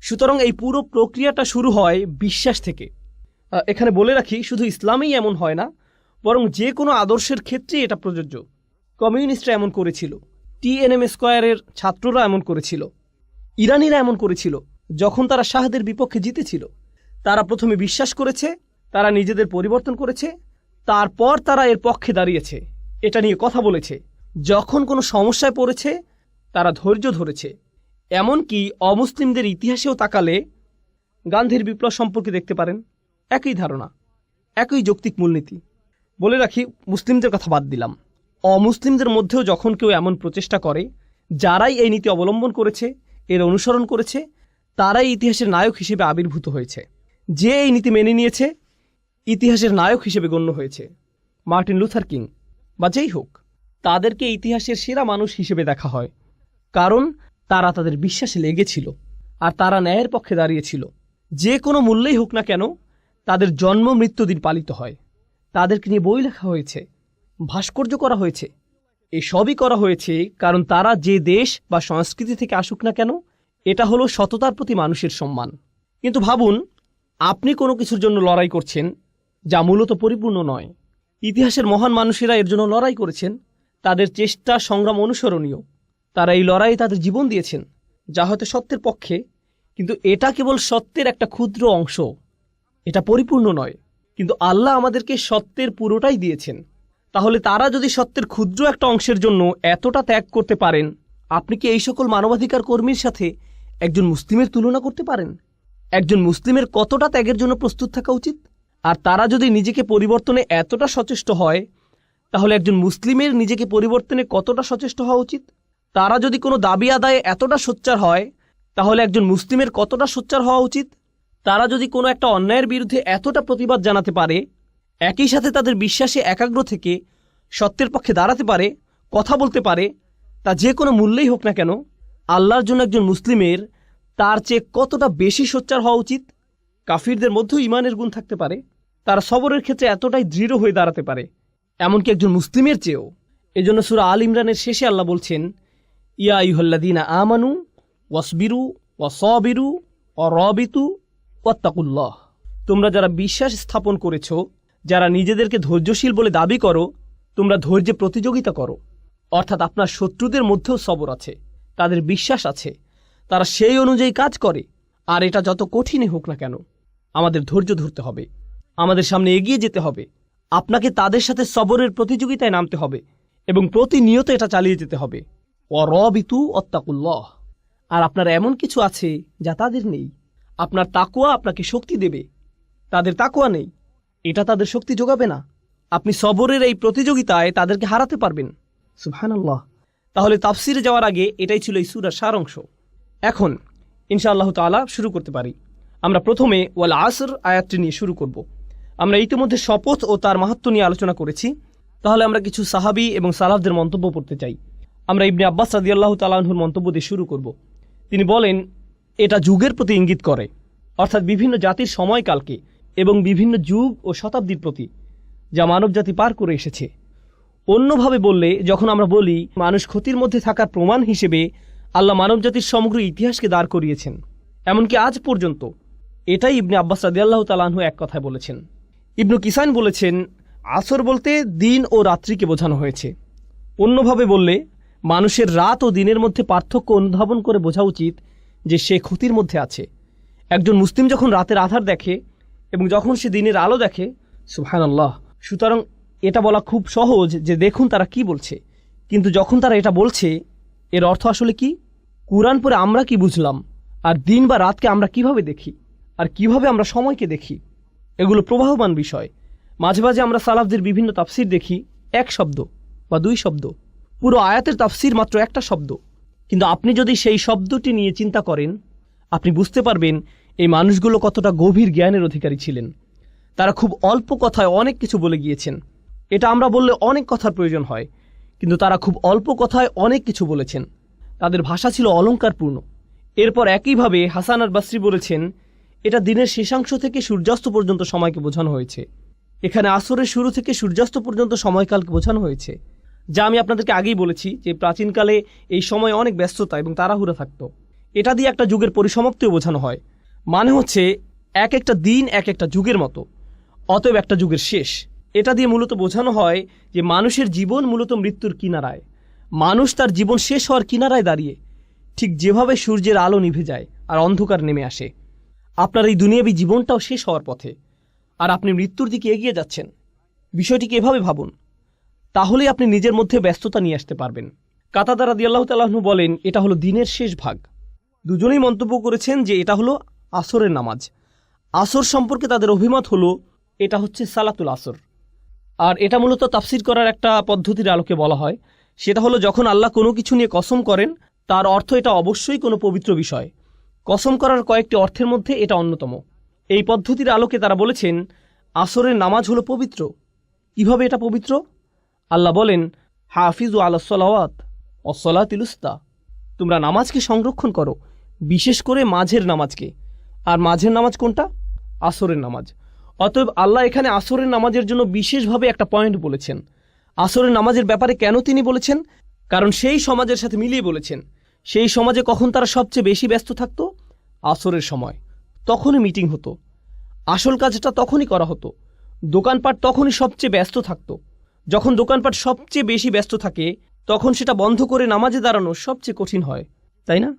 [SPEAKER 1] সুতরাং এই পুরো প্রক্রিয়াটা শুরু হয় বিশ্বাস থেকে। এখানে বলে রাখি, শুধু ইসলামেই এমন হয় না, বরং যে কোনো আদর্শের ক্ষেত্রে এটা প্রযোজ্য। কমিউনিস্টরা এমন করেছিল, টিএনএম স্কোয়ারের ছাত্ররা এমন করেছিল, ইরানিরা এমন করেছিল। যখন তারা শাহদের বিপক্ষে জিতেছিল, তারা প্রথমে বিশ্বাস করেছে, তারা নিজেদের পরিবর্তন করেছে, তারপর তারা এর পক্ষে দাঁড়িয়েছে, এটা নিয়ে কথা বলেছে। যখন কোনো সমস্যায় পড়েছে, তারা ধৈর্য ধরেছে। এমনকি অমুসলিমদের ইতিহাসেও তাকালে গান্ধীর বিপ্লব সম্পর্কে দেখতে পারেন, একই ধারণা, একই যৌক্তিক মূলনীতি। বলে রাখি, মুসলিমদের কথা বাদ দিলাম, অমুসলিমদের মধ্যেও যখন কেউ এমন প্রচেষ্টা করে, যারাই এই নীতি অবলম্বন করেছে, এর অনুসরণ করেছে, তারাই ইতিহাসের নায়ক হিসেবে আবির্ভূত হয়েছে। যে এই নীতি মেনে নিয়েছে, ইতিহাসের নায়ক হিসেবে গণ্য হয়েছে। মার্টিন লুথার কিং বা যেই হোক, তাদেরকে ইতিহাসের সেরা মানুষ হিসেবে দেখা হয়, কারণ তারা তাদের বিশ্বাসে লেগেছিল আর তারা ন্যায়ের পক্ষে দাঁড়িয়েছিল। যে কোনো মূল্যেই হোক না কেন, তাদের জন্ম মৃত্যুদিন পালিত হয়, তাদেরকে নিয়ে বই লেখা হয়েছে, ভাস্কর্য করা হয়েছে। এসবই করা হয়েছে কারণ তারা যে দেশ বা সংস্কৃতি থেকে আসুক না কেন, এটা হলো সততার প্রতি মানুষের সম্মান। কিন্তু ভাবুন, আপনি কোনো কিছুর জন্য লড়াই করছেন যা মূলত পরিপূর্ণ নয়। ইতিহাসের মহান মানুষেরা এর জন্য লড়াই করেছেন, তাদের চেষ্টা সংগ্রাম অনুসরণীয়। তারা এই লড়াইয়ে তাদের জীবন দিয়েছেন, যা হয়তো সত্যের পক্ষে, কিন্তু এটা কেবল সত্যের একটা ক্ষুদ্র অংশ, এটা পরিপূর্ণ নয়। কিন্তু আল্লাহ আমাদেরকে সত্যের পুরোটাই দিয়েছেন। তাহলে তারা যদি সত্যের ক্ষুদ্র একটা অংশের জন্য এতটা ত্যাগ করতে পারেন, আপনি কি এই সকল মানবাধিকার কর্মীর সাথে একজন মুসলিমের তুলনা করতে পারেন? একজন মুসলিমের কতটা ত্যাগের জন্য প্রস্তুত থাকা উচিত? আর তারা যদি নিজেকে পরিবর্তনে এতটা সচেষ্ট হয়, তাহলে একজন মুসলিমের নিজেকে পরিবর্তনে কতটা সচেষ্ট হওয়া উচিত? তারা যদি কোনো দাবি আদায়ে এতটা সোচ্চার হয়, তাহলে একজন মুসলিমের কতটা সোচ্চার হওয়া উচিত? তারা যদি কোনো একটা অন্যায়ের বিরুদ্ধে এতটা প্রতিবাদ জানাতে পারে, একই সাথে তাদের বিশ্বাসে একাগ্র থেকে সত্যের পক্ষে দাঁড়াতে পারে, কথা বলতে পারে, তা যে কোনো মূল্যেই হোক না কেন, আল্লাহর জন্য একজন মুসলিমের তার চেয়ে কতটা বেশি সোচ্চার হওয়া উচিত? কাফিরদের মধ্যেও ইমানের গুণ থাকতে পারে, তারা সবরের ক্ষেত্রে এতটাই দৃঢ় হয়ে দাঁড়াতে পারে, এমনকি একজন মুসলিমের চেয়েও। এজন্য সূরা আল ইমরানের শেষে আল্লাহ বলছেন, ইয়া আইয়ুহাল্লাযীনা আমানু ওয়াসবিরু ওয়াসাবিরু ওয়ারাবিতু ওয়াত্তাকুল্লাহ। তোমরা যারা বিশ্বাস স্থাপন করেছ, যারা নিজেদেরকে ধৈর্যশীল বলে দাবি করো, তোমরা ধৈর্যে প্রতিযোগিতা করো। অর্থাৎ আপনার শত্রুদের মধ্যেও সবর আছে, তাদের বিশ্বাস আছে, তারা সেই অনুযায়ী কাজ করে। আর এটা যত কঠিনই হোক না কেন, আমাদের ধৈর্য ধরতে হবে, আমাদের সামনে এগিয়ে যেতে হবে। আপনাকে তাদের সাথে সবরের প্রতিযোগিতায় নামতে হবে এবং প্রতিনিয়ত এটা চালিয়ে যেতে হবে। ওয়ারাবিতু ওয়াত্তাকুল্লাহ। আর আপনার এমন কিছু আছে যা তাদের নেই। আপনার তাকওয়া আপনাকে শক্তি দেবে, তাদের তাকওয়া নেই, এটা তাদের শক্তি যোগাবে না। আপনি সবরের এই প্রতিযোগিতায় তাদেরকে হারাতে পারবেন। সুবহানাল্লাহ। তাহলে তাফসিরে যাওয়ার আগে এটাই ছিল এই সূরার সারাংশ। এখন ইনশাআল্লাহ তাআলা শুরু করতে পারি। আমরা প্রথমে ওয়াল আসর আয়াতটি নিয়ে শুরু করব। আমরা ইতিমধ্যে শপথ ও তার মাহাত্ম্য নিয়ে আলোচনা করেছি। তাহলে আমরা কিছু সাহাবী এবং সালাফদের মন্তব্য পড়তে চাই। আমরা ইবনে আব্বাস রাদিয়াল্লাহু তাআলা আনহুর মন্তব্য দিয়ে শুরু করব। তিনি বলেন, এটা যুগের প্রতি ইঙ্গিত করে, অর্থাৎ বিভিন্ন জাতির সময়কালকে এবং বিভিন্ন যুগ ও শতাব্দীর প্রতি, যা মানবজাতি পার করে এসেছে। অন্যভাবে বললে, যখন আমরা বলি মানুষ ক্ষতির মধ্যে থাকার প্রমাণ হিসেবে আল্লাহ মানবজাতির সমগ্র ইতিহাসকে দাঁড় করিয়েছেন, এমনকি আজ পর্যন্ত, এটাই ইবনে আব্বাস রাদিয়াল্লাহু তাআলা আনহু এক কথায় বলেছেন। ইবনু কিসান বলেছেন, আসর বলতে দিন ও রাত্রিকে বোঝানো হয়েছে। অন্যভাবে বললে, মানুষের রাত ও দিনের মধ্যে পার্থক্য অনুধাবন করে বোঝা উচিত যে সে ক্ষতির মধ্যে আছে। একজন মুসলিম যখন রাতের আধার দেখে এবং যখন সে দিনের আলো দেখে, সুবহানাল্লাহ। সুতরাং এটা বলা খুব সহজ যে দেখুন তারা কি বলছে, কিন্তু যখন তারা এটা বলছে, এর অর্থ আসলে কি? কুরআন পড়ে আমরা কি বুঝলাম, আর দিন বা রাতকে আমরা কিভাবে দেখি, আর কিভাবে আমরা সময়কে দেখি, এগুলো প্রবাহমান বিষয়। মাঝে মাঝে আমরা সালাফদের বিভিন্ন তাফসির দেখি, এক শব্দ বা দুই শব্দ, পুরো আয়াতের তাফসির মাত্র একটা শব্দ। কিন্তু আপনি যদি সেই শব্দটি নিয়ে চিন্তা করেন, আপনি বুঝতে পারবেন এই মানুষগুলো কতটা গভীর জ্ঞানের অধিকারী ছিলেন। তারা খুব অল্প কথায় অনেক কিছু বলে গিয়েছেন। এটা আমরা বললে অনেক কথার প্রয়োজন হয়, কিন্তু তারা খুব অল্প কথায় অনেক কিছু বলেছেন। তাদের ভাষা ছিল অলঙ্কারপূর্ণ। এরপর একইভাবে হাসান আল বসরি বলেছেন, এটা দিনের শেষাংশ থেকে সূর্যাস্ত পর্যন্ত সময়কে বোঝানো হয়েছে। এখানে আসরের শুরু থেকে সূর্যাস্ত পর্যন্ত সময়কালকে বোঝানো হয়েছে, যা আমি আপনাদেরকে আগেই বলেছি যে প্রাচীনকালে এই সময় অনেক ব্যস্ততা এবং তাড়াহুড়া থাকত। এটা দিয়ে একটা যুগের পরিসমাপ্তিও বোঝানো হয়। মানে হচ্ছে এক একটা দিন এক একটা যুগের মতো, অতএব একটা যুগের শেষ। এটা দিয়ে মূলত বোঝানো হয় যে মানুষের জীবন মূলত মৃত্যুর কিনারায়। মানুষ তার জীবন শেষ হওয়ার কিনারায় দাঁড়িয়ে, ঠিক যেভাবে সূর্যের আলো নিভে যায় আর অন্ধকার নেমে আসে। আপনার এই দুনিয়াবী জীবনটাও শেষ হওয়ার পথে, আর আপনি মৃত্যুর দিকে এগিয়ে যাচ্ছেন। বিষয়টিকে এভাবে ভাবুন, তাহলেই আপনি নিজের মধ্যে ব্যস্ততা নিয়ে আসতে পারবেন। কাতাদা রাদিয়াল্লাহু তাআলা আনহু বলেন, এটা হলো দিনের শেষ ভাগ। দুজনেই মন্তব্য করেছেন যে এটা হলো আসরের নামাজ। আসর সম্পর্কে তাদের অভিমত হলো এটা হচ্ছে সালাতুল আসর। আর এটা মূলত তাফসির করার একটা পদ্ধতির আলোকে বলা হয়। সেটা হলো, যখন আল্লাহ কোনো কিছু নিয়ে কসম করেন, তার অর্থ এটা অবশ্যই কোনো পবিত্র বিষয়। কসম করার কয়েকটি অর্থের মধ্যে এটা অন্যতম। এই পদ্ধতির আলোকে তারা বলেছেন আসরের নামাজ হলো পবিত্র। কিভাবে এটা পবিত্র? আল্লাহ বলেন, হাফিজু আলাস সালাওয়াত ওয়াস সালাতিল উস্তা, তোমরা নামাজকে সংরক্ষণ করো, বিশেষ করে মাঝের নামাজকে। আর মাঝের নামাজ কোনটা? আসরের নামাজ। অতএব আল্লাহ এখানে আসরের নামাজের জন্য বিশেষভাবে একটা পয়েন্ট বলেছেন। আসরের নামাজের ব্যাপারে কেন তিনি বলেছেন? কারণ সেই সমাজের সাথে মিলিয়ে বলেছেন। সেই সমাজে কখন তারা সবচেয়ে বেশি ব্যস্ত থাকত? আসরের সময়। তখনই মিটিং হতো, আসল কাজটা তখনই করা হতো। দোকানপাট তখনই সবচেয়ে ব্যস্ত থাকত। যখন দোকানপাট সবচেয়ে বেশি ব্যস্ত থাকে, তখন সেটা বন্ধ করে নামাজে দাঁড়ানো সবচেয়ে কঠিন হয়, তাই না?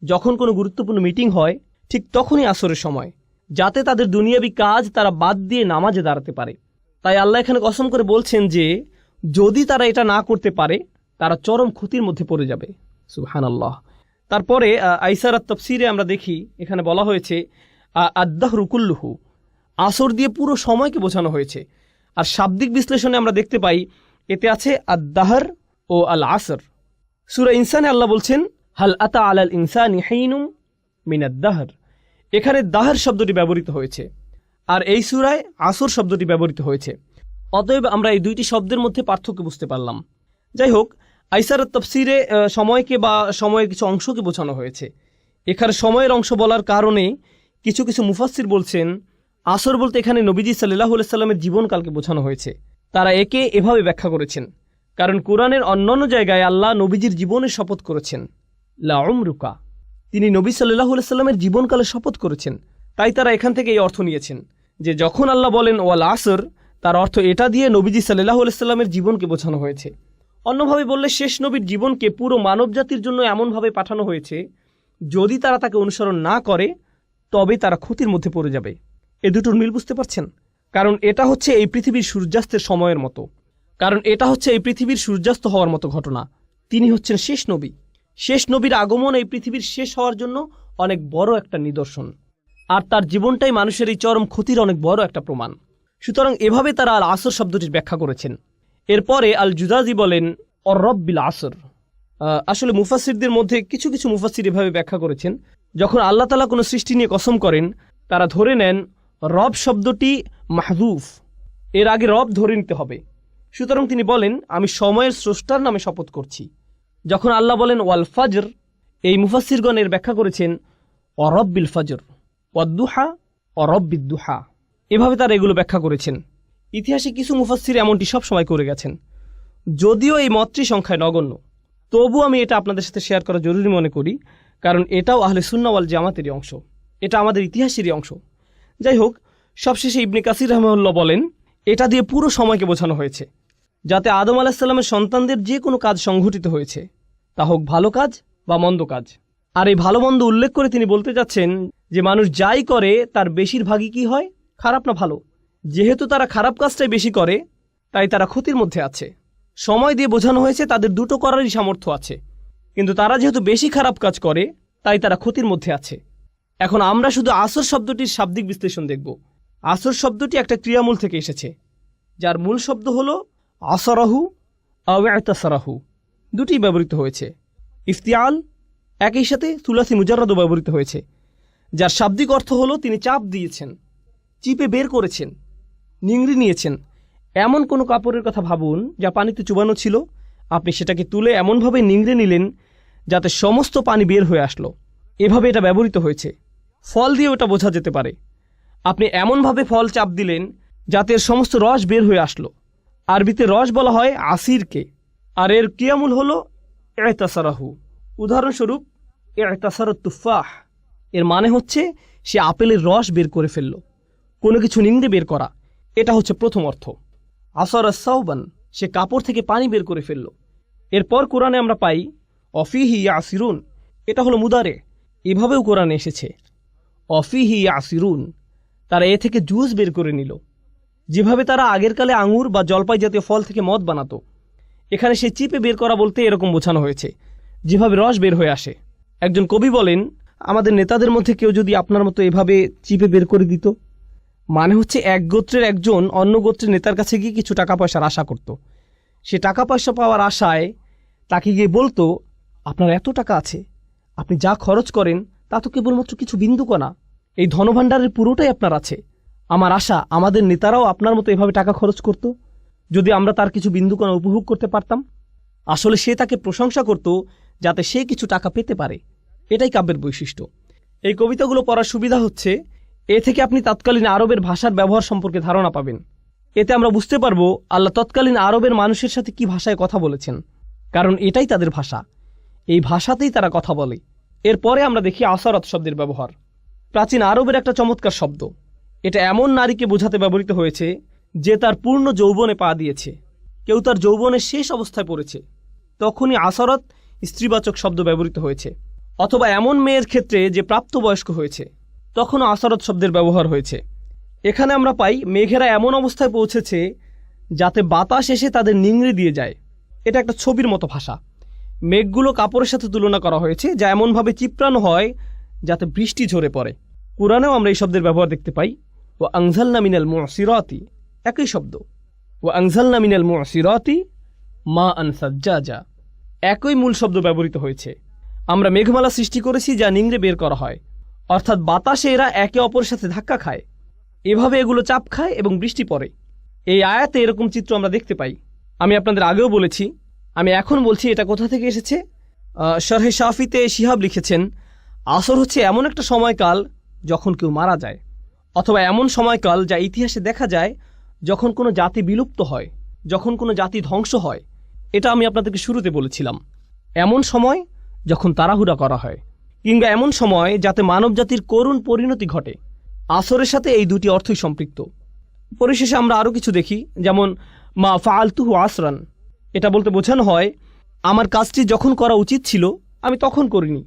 [SPEAKER 1] যখন কোনো গুরুত্বপূর্ণ মিটিং হয়, ঠিক তখনই আসরের সময়, যাতে তাদের দুনিয়াবী কাজ তারা বাদ দিয়ে নামাজে দাঁড়াতে পারে। তাই আল্লাহ এখানে কসম করে বলছেন যে যদি তারা এটা না করতে পারে, তারা চরম ক্ষতির মধ্যে পড়ে যাবে। সুবহানাল্লাহ। তারপরে আইসার তাফসিরে আমরা দেখি, এখানে বলা হয়েছে আদ-দাহরু কুল্লুহু, আসর দিয়ে পুরো সময়কে বোঝানো হয়েছে। আর শাব্দিক বিশ্লেষণে আমরা দেখতে পাই এতে আছে আদ-দাহর ও আল আসর। সূরা ইনসানে আল্লাহ বলছেন, হাল আতা আলাল ইনসানি হিনুম মিনাদ দাহর। এখানে দাহর শব্দটি ব্যবহৃত হয়েছে, আর এই সূরায় আসর শব্দটি ব্যবহৃত হয়েছে। অতএব আমরা এই দুইটি শব্দের মধ্যে পার্থক্য বুঝতে পারলাম। যাই হোক, আইসার তাফসিরে সময়কে বা সময়ের কিছু অংশকে বোঝানো হয়েছে। এখানে সময়ের অংশ বলার কারণে কিছু কিছু মুফাসসির বলছেন আসর বলতে এখানে নবীজি সাল্লাল্লাহু আলাইহি সাল্লামের জীবনকালকে বোঝানো হয়েছে। তারা একে এভাবে ব্যাখ্যা করেছেন, কারণ কোরআনের অন্যান্য জায়গায় আল্লাহ নবীজির জীবনের শপথ করেছেন লা উমরুকা, তিনি নবী সাল্লাল্লাহু আলাইহি সাল্লামের জীবনকালে শপথ করেছেন। তাই তারা এখান থেকে এই অর্থ নিয়েছেন যে যখন আল্লাহ বলেন ওয়াল আসর, তার অর্থ এটা দিয়ে নবীজি সাল্লাল্লাহু আলাইহি সাল্লামের জীবনকে বোঝানো হয়েছে। অন্যভাবে বললে শেষ নবীর জীবনকে পুরো মানবজাতির জন্য এমনভাবে পাঠানো হয়েছে, যদি তারা তাকে অনুসরণ না করে তবে তারা ক্ষতির মধ্যে পড়ে যাবে। এ দুটোর মিল বুঝতে পারছেন? কারণ এটা হচ্ছে এই পৃথিবীর সূর্যাস্তের সময়ের মতো, সূর্যাস্ত হওয়ার মতো ঘটনা। তিনি হচ্ছেন শেষ নবী। শেষ নবীর আগমন এই পৃথিবীর শেষ হওয়ার জন্য অনেক বড় একটা নিদর্শন, আর তার জীবনটাই মানুষের এই চরম ক্ষতির অনেক বড় একটা প্রমাণ। সুতরাং এভাবে তারা আল আসর শব্দটির ব্যাখ্যা করেছেন। এরপরে আল জুজাজি বলেন অর রব্বিল আসর। আসলে মুফাসসিরদের মধ্যে কিছু কিছু মুফাসসির এভাবে ব্যাখ্যা করেছেন, যখন আল্লাহ তাআলা কোনো সৃষ্টি নিয়ে কসম করেন তারা ধরে নেন রব শব্দটি মাহযুফ, এর আগে রব ধরে নিতে হবে। সুতরাং তিনি বলেন আমি সময়ের স্রষ্টার নামে শপথ করছি। যখন আল্লাহ বলেন ওয়াল ফাজর, এই মুফাসসিরগণ এর ব্যাখ্যা করেছেন অরব্বিল ফাজর ওয়াদ্দুহা অরব্বিদ দুহা, এভাবে তারা এগুলো ব্যাখ্যা করেছেন। ইতিহাসে কিছু মুফাসসির এমনটি সব সময় করে গেছেন। যদিও এই মতটি সংখ্যায় নগণ্য, তবু আমি এটা আপনাদের সাথে শেয়ার করা জরুরি মনে করি, কারণ এটাও আহলে সুন্নাহ ওয়াল জামাতেরই অংশ, এটা আমাদের ইতিহাসেরই অংশ। যাই হোক, সবশেষে ইবনে কাসির রাহমাহুল্লাহ বলেন এটা দিয়ে পুরো সময়কে বোঝানো হয়েছে, যাতে আদম আলাইহিস সালামের সন্তানদের যে কোনো কাজ সংঘটিত হয়েছে, তা হোক ভালো কাজ বা মন্দ কাজ। আর এই ভালো মন্দ উল্লেখ করে তিনি বলতে যাচ্ছেন যে মানুষ যাই করে তার বেশিরভাগই কি হয়, খারাপ না ভালো। যেহেতু তারা খারাপ কাজটাই বেশি করে, তাই তারা ক্ষতির মধ্যে আছে। সময় দিয়ে বোঝানো হয়েছে তাদের দুটো করারই সামর্থ্য আছে, কিন্তু তারা যেহেতু বেশি খারাপ কাজ করে তাই তারা ক্ষতির মধ্যে আছে। এখন আমরা শুধু আসর শব্দটির শাব্দিক বিশ্লেষণ দেখব। আসর শব্দটি একটা ক্রিয়ামূল থেকে এসেছে, যার মূল শব্দ হলো আসরাহু আও ইতাসারাহু, দুটি ব্যবহৃত হয়েছে। ইফতিয়াল একই সাথে সুলাসি মুজাররাদও ব্যবহৃত হয়েছে, যার শাব্দিক অর্থ হলো তিনি চাপ দিয়েছেন, চিপে বের করেছেন, নিংড়ে নিয়েছেন। এমন কোনো কাপড়ের কথা ভাবুন যা পানিতে চুবানো ছিল, আপনি সেটাকে তুলে এমনভাবে নিংড়ে নিলেন যাতে সমস্ত পানি বের হয়ে আসলো। এভাবে এটা ব্যবহৃত হয়েছে। ফল দিয়ে ওটা বোঝা যেতে পারে, আপনি এমনভাবে ফল চাপ দিলেন যাতে এর সমস্ত রস বের হয়ে আসলো। আরবিতে রস বলা হয় আসিরকে, আর এর কিয়ামুল হলো ইতাসারাহু। উদাহরণস্বরূপ ইতাসারাত তুফাহ, এর মানে হচ্ছে সে আপেলের রস বের করে ফেলল, কোনো কিছু নিংড়ে বের করা। এটা হচ্ছে প্রথম অর্থ। আসরা সাওবান, সে কাপড় থেকে পানি বের করে ফেলল। এরপর কোরআনে আমরা পাই অফিহি ইয়াসিরুন, এটা হলো মুদারে। এভাবেও কোরআনে এসেছে অফিহি ইয়াসিরুন, তারা এ থেকে জুস বের করে নিল। যেভাবে তারা আগের কালে আঙুর বা জলপাই জাতীয় ফল থেকে মদ বানাতো, এখানে সে চিপে বের করা বলতে এরকম বোঝানো হয়েছে, যেভাবে রস বের হয়ে আসে। একজন কবি বলেন আমাদের নেতাদের মধ্যে কেউ যদি আপনার মতো এভাবে চিপে বের করে দিত, মানে হচ্ছে এক গোত্রের একজন অন্য গোত্রের নেতার কাছে গিয়ে কিছু টাকা পয়সার আশা করত। সে টাকা পয়সা পাওয়ার আশায় তাকে গিয়ে বলতো আপনার এত টাকা আছে, আপনি যা খরচ করেন তা তো কেবলমাত্র কিছু বিন্দুকণা, এই ধনভাণ্ডারের পুরোটাই আপনার আছে। আমার আশা আমাদের নেতারাও আপনার মতো এভাবে টাকা খরচ করত, যদি আমরা তার কিছু বিন্দুকণা উপভোগ করতে পারতাম। আসলে সে তাকে প্রশংসা করত যাতে সে কিছু টাকা পেতে পারে। এটাই কাব্যের বৈশিষ্ট্য। এই কবিতাগুলো পড়ার সুবিধা হচ্ছে এ থেকে আপনি তৎকালীন আরবের ভাষার ব্যবহার সম্পর্কে ধারণা পাবেন। এতে আমরা বুঝতে পারবো আল্লাহ তৎকালীন আরবের মানুষের সাথে কি ভাষায় কথা বলেছেন, কারণ এটাই তাদের ভাষা, এই ভাষাতেই তারা কথা বলে। এরপরে আমরা দেখি আসরাত শব্দের ব্যবহার। প্রাচীন আরবের একটা চমৎকার শব্দ। এটা এমন নারীকে বোঝাতে ব্যবহৃত হয়েছে যে তার পূর্ণ যৌবনে পা দিয়েছে, কেউ তার যৌবনের শেষ অবস্থায় পড়েছে, তখনই আসরাত স্ত্রীবাচক শব্দ ব্যবহৃত হয়েছে। অথবা এমন মেয়ের ক্ষেত্রে যে প্রাপ্তবয়স্ক হয়েছে, তখনও আসরাত শব্দের ব্যবহার হয়েছে। এখানে আমরা পাই মেঘেরা এমন অবস্থায় পৌঁছেছে যাতে বাতাস এসে তাদের নিংড়ে দিয়ে যায়। এটা একটা ছবির মতো ভাষা। মেঘগুলো কাপড়ের সাথে তুলনা করা হয়েছে, যা এমনভাবে চিপড়ানো হয় যাতে বৃষ্টি ঝরে পড়ে। কুরআনেও আমরা এই শব্দের ব্যবহার দেখতে পাই। ও আনজালনা মিনাল মুসিরাতি, একই শব্দ। ও আনজালনা মিনাল মুসিরাতি মা আন সাজ্জাজা, একই মূল শব্দ ব্যবহৃত হয়েছে। আমরা মেঘমালা সৃষ্টি করেছি যা নিংড়ে বের করা হয়, অর্থাৎ বাতাসে এরা একে অপরের সাথে ধাক্কা খায়, এভাবে এগুলো চাপ খায় এবং বৃষ্টি পড়ে। এই আয়াতে এরকম চিত্র আমরা দেখতে পাই। আমি আপনাদের আগেও বলেছি, আমি এখন বলছি এটা কোথা থেকে এসেছে। শরহে শাফিতে শিহাব লিখেছেন আসর হচ্ছে এমন একটা সময়কাল যখন কেউ মারা যায়, অথবা এমন সময়কাল যা ইতিহাসে দেখা যায় যখন কোনো জাতি বিলুপ্ত হয়, যখন কোনো জাতি ধ্বংস হয়। এটা আমি আপনাদেরকে শুরুতে বলেছিলাম। এমন সময় যখন তাড়াহুড়া করা হয়, কিংবা এমন সময় যাতে মানবজাতির করুণ পরিণতি ঘটে। আসরের সাথে এই দুটি অর্থই সম্পৃক্ত। পরিশেষে আমরা আরও কিছু দেখি, যেমন মা ফাআলতুহু আসরান। এটা বলতে বোঝানো হয় আমার কাজটি যখন করা উচিত ছিল আমি তখন করিনি।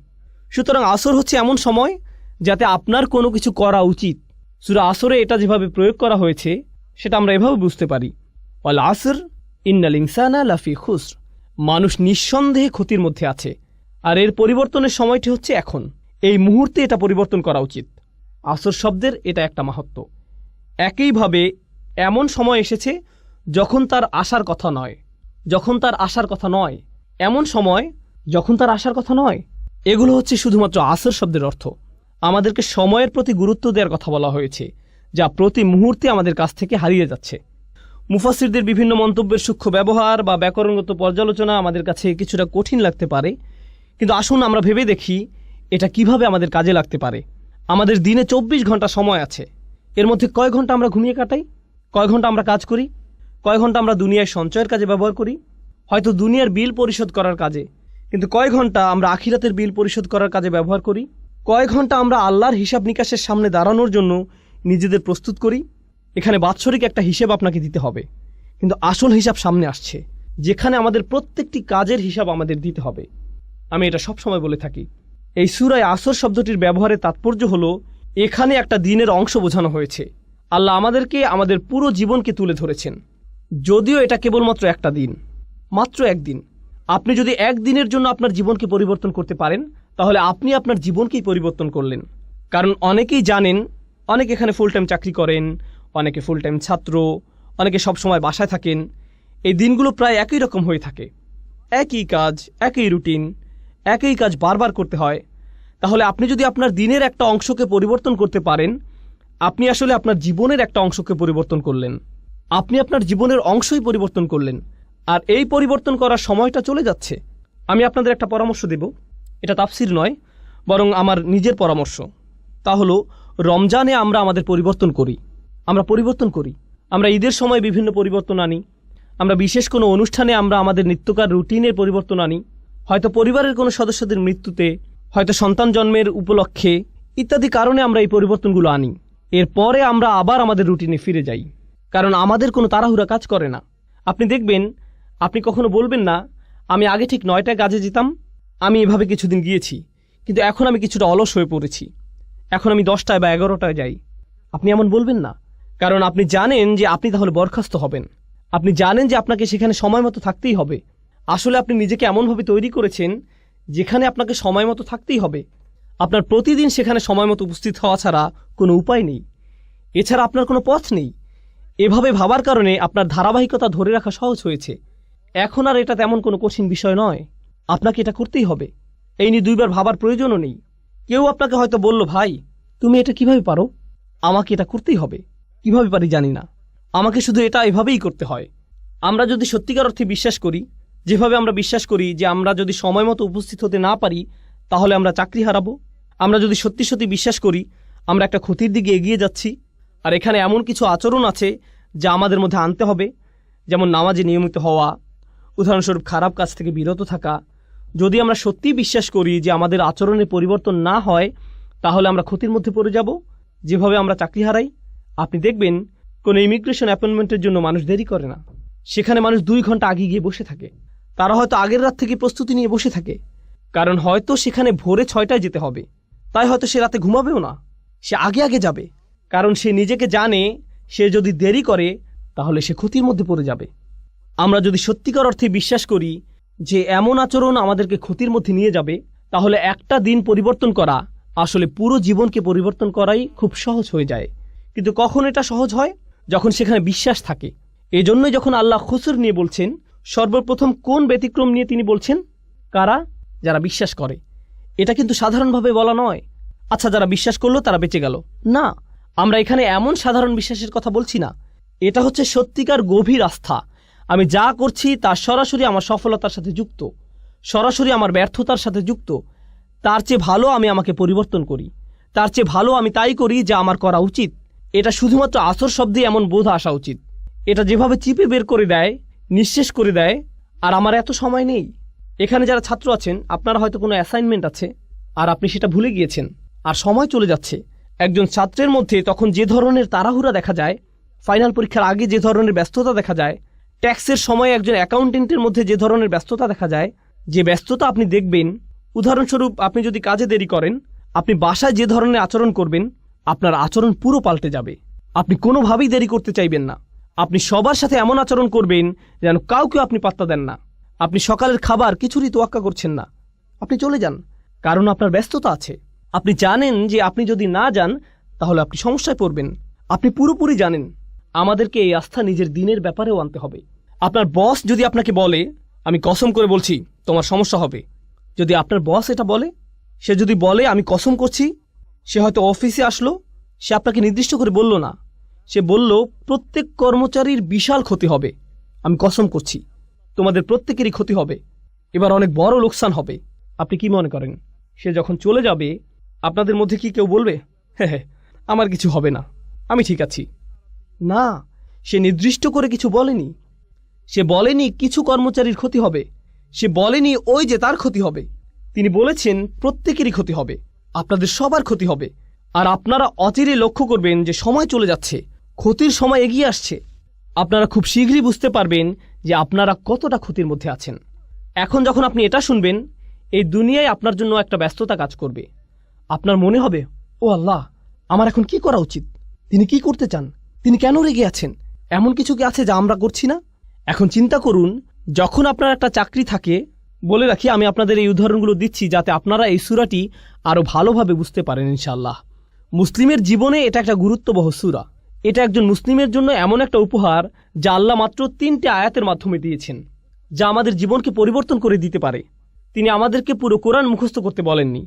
[SPEAKER 1] সুতরাং আসর হচ্ছে এমন সময় যাতে আপনার কোনো কিছু করা উচিত। সূরা আসরে এটা যেভাবে প্রয়োগ করা হয়েছে সেটা আমরা এভাবে বুঝতে পারি, ওয়াল আসর ইন্নাল ইনসানা লাফি খুসর। মানুষ নিঃসন্দেহে ক্ষতির মধ্যে আছে, আর এর পরিবর্তনের সময়টি হচ্ছে এখন, এই মুহূর্তে এটা পরিবর্তন করা উচিত। আসর শব্দের এটা একটা মাহাত্ম্য। একইভাবে এমন সময় এসেছে যখন তার আসার কথা নয়, যখন তার আসার কথা নয়, এমন সময় যখন তার আসার কথা নয়। এগুলো হচ্ছে শুধুমাত্র আসর শব্দের অর্থ। আমাদেরকে সময়ের প্রতি গুরুত্ব দেওয়ার কথা বলা হয়েছে, যা প্রতি মুহূর্তে আমাদের কাছ থেকে হারিয়ে যাচ্ছে। মুফাসসিরদের বিভিন্ন মন্তব্যের সূক্ষ্ম ব্যবহার বা ব্যাকরণগত পর্যালোচনা আমাদের কাছে কিছুটা কঠিন লাগতে পারে, কিন্তু আসুন আমরা ভেবে দেখি এটা কিভাবে আমাদের কাজে লাগতে পারে। আমাদের দিনে 24 ঘন্টা সময় আছে। এর মধ্যে কয় ঘন্টা আমরা ঘুমিয়ে কাটাই, কয় ঘন্টা আমরা কাজ করি, কয় ঘন্টা আমরা দুনিয়ায় সঞ্চয়ের কাজে ব্যবহার করি, হয়তো দুনিয়ার বিল পরিশোধ করার কাজে, কিন্তু কয় ঘন্টা আমরা আখিরাতের বিল পরিশোধ করার কাজে ব্যবহার করি, কয় ঘন্টা আমরা আল্লাহর হিসাব নিকাশের সামনে দাঁড়ানোর জন্য নিজেদের প্রস্তুত করি। এখানে বাৎসরিক একটা হিসেব আপনাকে দিতে হবে, কিন্তু আসল হিসাব সামনে আসছে, যেখানে আমাদের প্রত্যেকটি কাজের হিসাব আমাদের দিতে হবে। আমি এটা সবসময় বলে থাকি। এই সূরায় আসর শব্দটির ব্যবহারের তাৎপর্য হলো এখানে একটা দিনের অংশ বোঝানো হয়েছে। আল্লাহ আমাদেরকে আমাদের পুরো জীবনকে তুলে ধরেছেন, যদিও এটা কেবলমাত্র একটা দিন, মাত্র একদিন। আপনি যদি একদিনের জন্য আপনার জীবনকে পরিবর্তন করতে পারেন, তাহলে আপনি আপনার জীবনকেই পরিবর্তন করলেন। কারণ অনেকেই জানেন, অনেকে এখানে ফুল টাইম চাকরি করেন, অনেকে ফুল টাইম ছাত্র, অনেকে সবসময় বাসায় থাকেন। এই দিনগুলো প্রায় একই রকম হয়ে থাকে, একই কাজ, একই রুটিন, একই কাজ বারবার করতে হয়। তাহলে আপনি যদি আপনার দিনের একটা অংশকে পরিবর্তন করতে পারেন, আপনি আসলে আপনার জীবনের একটা অংশকে পরিবর্তন করলেন। আপনি আপনার জীবনের অংশই পরিবর্তন করলেন, আর এই পরিবর্তন করার সময়টা চলে যাচ্ছে। আমি আপনাদের একটা পরামর্শ দেব, এটা তাফসির নয়, বরং আমার নিজের পরামর্শ। তা হলো, রমজানে আমরা আমাদের পরিবর্তন করি, আমরা ঈদের সময় বিভিন্ন পরিবর্তন আনি, আমরা বিশেষ কোনো অনুষ্ঠানে আমরা আমাদের নিত্যকার রুটিনের পরিবর্তন আনি, হয়তো পরিবারের কোনো সদস্যদের মৃত্যুতে, হয়তো সন্তান জন্মের উপলক্ষে, ইত্যাদি কারণে আমরা এই পরিবর্তনগুলো আনি। এরপরে আমরা আবার আমাদের রুটিনে ফিরে যাই, কারণ আমাদের কোনো তাড়াহুড়া কাজ করে না। আপনি দেখবেন, আপনি কখনো বলবেন না, আমি আগে ঠিক 9টায় কাজে যেতাম, আমি এভাবে কিছুদিন গিয়েছি, কিন্তু এখন আমি কিছুটা অলস হয়ে পড়েছি, এখন আমি 10টায় বা 11টায় যাই। আপনি এমন বলবেন না, কারণ আপনি জানেন যে আপনি তাহলে বরখাস্ত হবেন। আপনি জানেন যে আপনাকে সেখানে সময় মতো থাকতেই হবে। আসলে আপনি নিজেকে এমনভাবে তৈরি করেছেন যেখানে আপনাকে সময় মতো থাকতেই হবে। আপনার প্রতিদিন সেখানে সময় মতো উপস্থিত হওয়া ছাড়া কোনো উপায় নেই, এছাড়া আপনার কোনো পথ নেই। এভাবে ভাবার কারণে আপনার ধারাবাহিকতা ধরে রাখা সহজ হয়েছে। এখন আর এটা তেমন কোনো কঠিন বিষয় নয়, আপনাকে এটা করতেই হবে। এই নিয়ে দুইবার ভাবার প্রয়োজনও নেই। কেউ আপনাকে হয়তো বলল, ভাই তুমি এটা কিভাবে পারো? আমাকে এটা করতেই হবে। কিভাবে পারি জানি না, আমাকে শুধু এটা এভাবেই করতে হয়। আমরা যদি সত্যিকার অর্থে বিশ্বাস করি, যেভাবে আমরা বিশ্বাস করি যে আমরা যদি সময় মতো উপস্থিত হতে না পারি তাহলে আমরা চাকরি হারাবো, আমরা যদি সত্যি সত্যি বিশ্বাস করি আমরা একটা ক্ষতির দিকে এগিয়ে যাচ্ছি, আর এখানে এমন কিছু আচরণ আছে যা আমাদের মধ্যে আনতে হবে, যেমন নামাজে নিয়মিত হওয়া, উদাহরণস্বরূপ খারাপ কাজ থেকে বিরত থাকা। যদি আমরা সত্যিই বিশ্বাস করি যে আমাদের আচরণে পরিবর্তন না হয় তাহলে আমরা ক্ষতির মধ্যে পড়ে যাব, যেভাবে আমরা চাকরি হারাই। আপনি দেখবেন, কোনো ইমিগ্রেশন অ্যাপয়েন্টমেন্টের জন্য মানুষ দেরি করে না, সেখানে মানুষ 2 ঘন্টা আগে গিয়ে বসে থাকে। তারা হয়তো আগের রাত থেকে প্রস্তুতি নিয়ে বসে থাকে, কারণ হয়তো সেখানে ভোরে 6টায় যেতে হবে, তাই হয়তো সে রাতে ঘুমাবেও না, সে আগে আগে যাবে, কারণ সে নিজেকে জানে সে যদি দেরি করে তাহলে সে ক্ষতির মধ্যে পড়ে যাবে। আমরা যদি সত্যিকার অর্থে বিশ্বাস করি যে এমন আচরণ আমাদেরকে ক্ষতির মধ্যে নিয়ে যাবে, তাহলে একটা দিন পরিবর্তন করা আসলে পুরো জীবনকে পরিবর্তন করাই খুব সহজ হয়ে যায়। কিন্তু কখন এটা সহজ হয়? যখন সেখানে বিশ্বাস থাকে। এজন্যই যখন আল্লাহ খুসর নিয়ে বলছেন, সর্বপ্রথম কোন ব্যতিক্রম নিয়ে তিনি বলছেন? কারা? যারা বিশ্বাস করে। এটা কিন্তু সাধারণভাবে বলা নয়, আচ্ছা যারা বিশ্বাস করলো তারা বেঁচে গেল। না, আমরা এখানে এমন সাধারণ বিশ্বাসের কথা বলছি না। এটা হচ্ছে সত্যিকার গভীর আস্থা। আমি যা করছি তা সরাসরি আমার সফলতার সাথে যুক্ত, সরাসরি আমার ব্যর্থতার সাথে যুক্ত। তার চেয়ে ভালো আমি আমাকে পরিবর্তন করি, তার চেয়ে ভালো আমি তাই করি যা আমার করা উচিত। এটা শুধুমাত্র আসর শব্দে এমন বোধ আসা উচিত। এটা যেভাবে চিপে বের করে দেয়, নিঃশেষ করে দেয়, আর আমার এত সময় নেই। এখানে যারা ছাত্র আছেন, আপনারা হয়তো কোনো অ্যাসাইনমেন্ট আছে আর আপনি সেটা ভুলে গিয়েছেন, আর সময় চলে যাচ্ছে। একজন ছাত্রের মধ্যে তখন যে ধরনের তাড়াহুড়া দেখা যায়, ফাইনাল পরীক্ষার আগে যে ধরনের ব্যস্ততা দেখা যায়, ট্যাক্সের সময় একজন অ্যাকাউন্টেন্টের মধ্যে যে ধরনের ব্যস্ততা দেখা যায়, যে ব্যস্ততা আপনি দেখবেন, উদাহরণস্বরূপ আপনি যদি কাজে দেরি করেন, আপনি বাসায় যে ধরনের আচরণ করবেন, আপনার আচরণ পুরো পাল্টে যাবে। আপনি কোনোভাবেই দেরি করতে চাইবেন না। আপনি সবার সাথে এমন আচরণ করবেন যেন কাউকে আপনি পাত্তা দেন না। আপনি সকালের খাবার কিছুরই তোয়াক্কা করছেন না, আপনি চলে যান, কারণ আপনার ব্যস্ততা আছে। আপনি জানেন যে আপনি যদি না যান তাহলে আপনি সমস্যায় পড়বেন। আপনি পুরোপুরি জানেন। আমাদেরকে এই আস্থা নিজের দিনের ব্যাপারেও আনতে হবে। আপনার বস যদি আপনাকে বলে, আমি কসম করে বলছি তোমার সমস্যা হবে, যদি আপনার বস এটা বলে, সে যদি বলে আমি কসম করছি, সে হয়তো অফিসে আসলো, সে আপনাকে নির্দিষ্ট করে বলল না, সে বলল প্রত্যেক কর্মচারীর বিশাল ক্ষতি হবে, আমি কসম করছি তোমাদের প্রত্যেকেরই ক্ষতি হবে, এবার অনেক বড় লোকসান হবে। আপনি কি মনে করেন সে যখন চলে যাবে আপনাদের মধ্যে কি কেউ বলবে হ্যাঁ হ্যাঁ আমার কিছু হবে না, আমি ঠিক আছি? না, সে নির্দিষ্ট করে কিছু বলেনি। সে বলেনি কিছু কর্মচারীর ক্ষতি হবে, সে বলেনি ওই যে তার ক্ষতি হবে। তিনি বলেছেন প্রত্যেকেরই ক্ষতি হবে, আপনাদের সবার ক্ষতি হবে। আর আপনারা অচিরে লক্ষ্য করবেন যে সময় চলে যাচ্ছে, ক্ষতির সময় এগিয়ে আসছে। আপনারা খুব শীঘ্রই বুঝতে পারবেন যে আপনারা কতটা ক্ষতির মধ্যে আছেন। এখন যখন আপনি এটা শুনবেন, এই দুনিয়ায় আপনার জন্য একটা ব্যস্ততা কাজ করবে। আপনার মনে হবে, ও আল্লাহ, আমার এখন কি করা উচিত? তিনি কি করতে চান? তিনি কেন রেগে আছেন? এমন কিছু কি আছে যা আমরা করছি না? এখন চিন্তা করুন, যখন আপনার একটা চাকরি থাকে, বলে রাখি আমি আপনাদের এই উদাহরণগুলো দিচ্ছি যাতে আপনারা এই সূরাটি আরও ভালোভাবে বুঝতে পারেন ইনশাআল্লাহ। মুসলিমের জীবনে এটা একটা গুরুত্ববহ সূরা। এটা একজন মুসলিমের জন্য এমন একটা উপহার যা আল্লাহ মাত্র 3টে আয়াতের মাধ্যমে দিয়েছেন, যা আমাদের জীবনকে পরিবর্তন করে দিতে পারে। তিনি আমাদেরকে পুরো কোরআন মুখস্থ করতে বলেননি,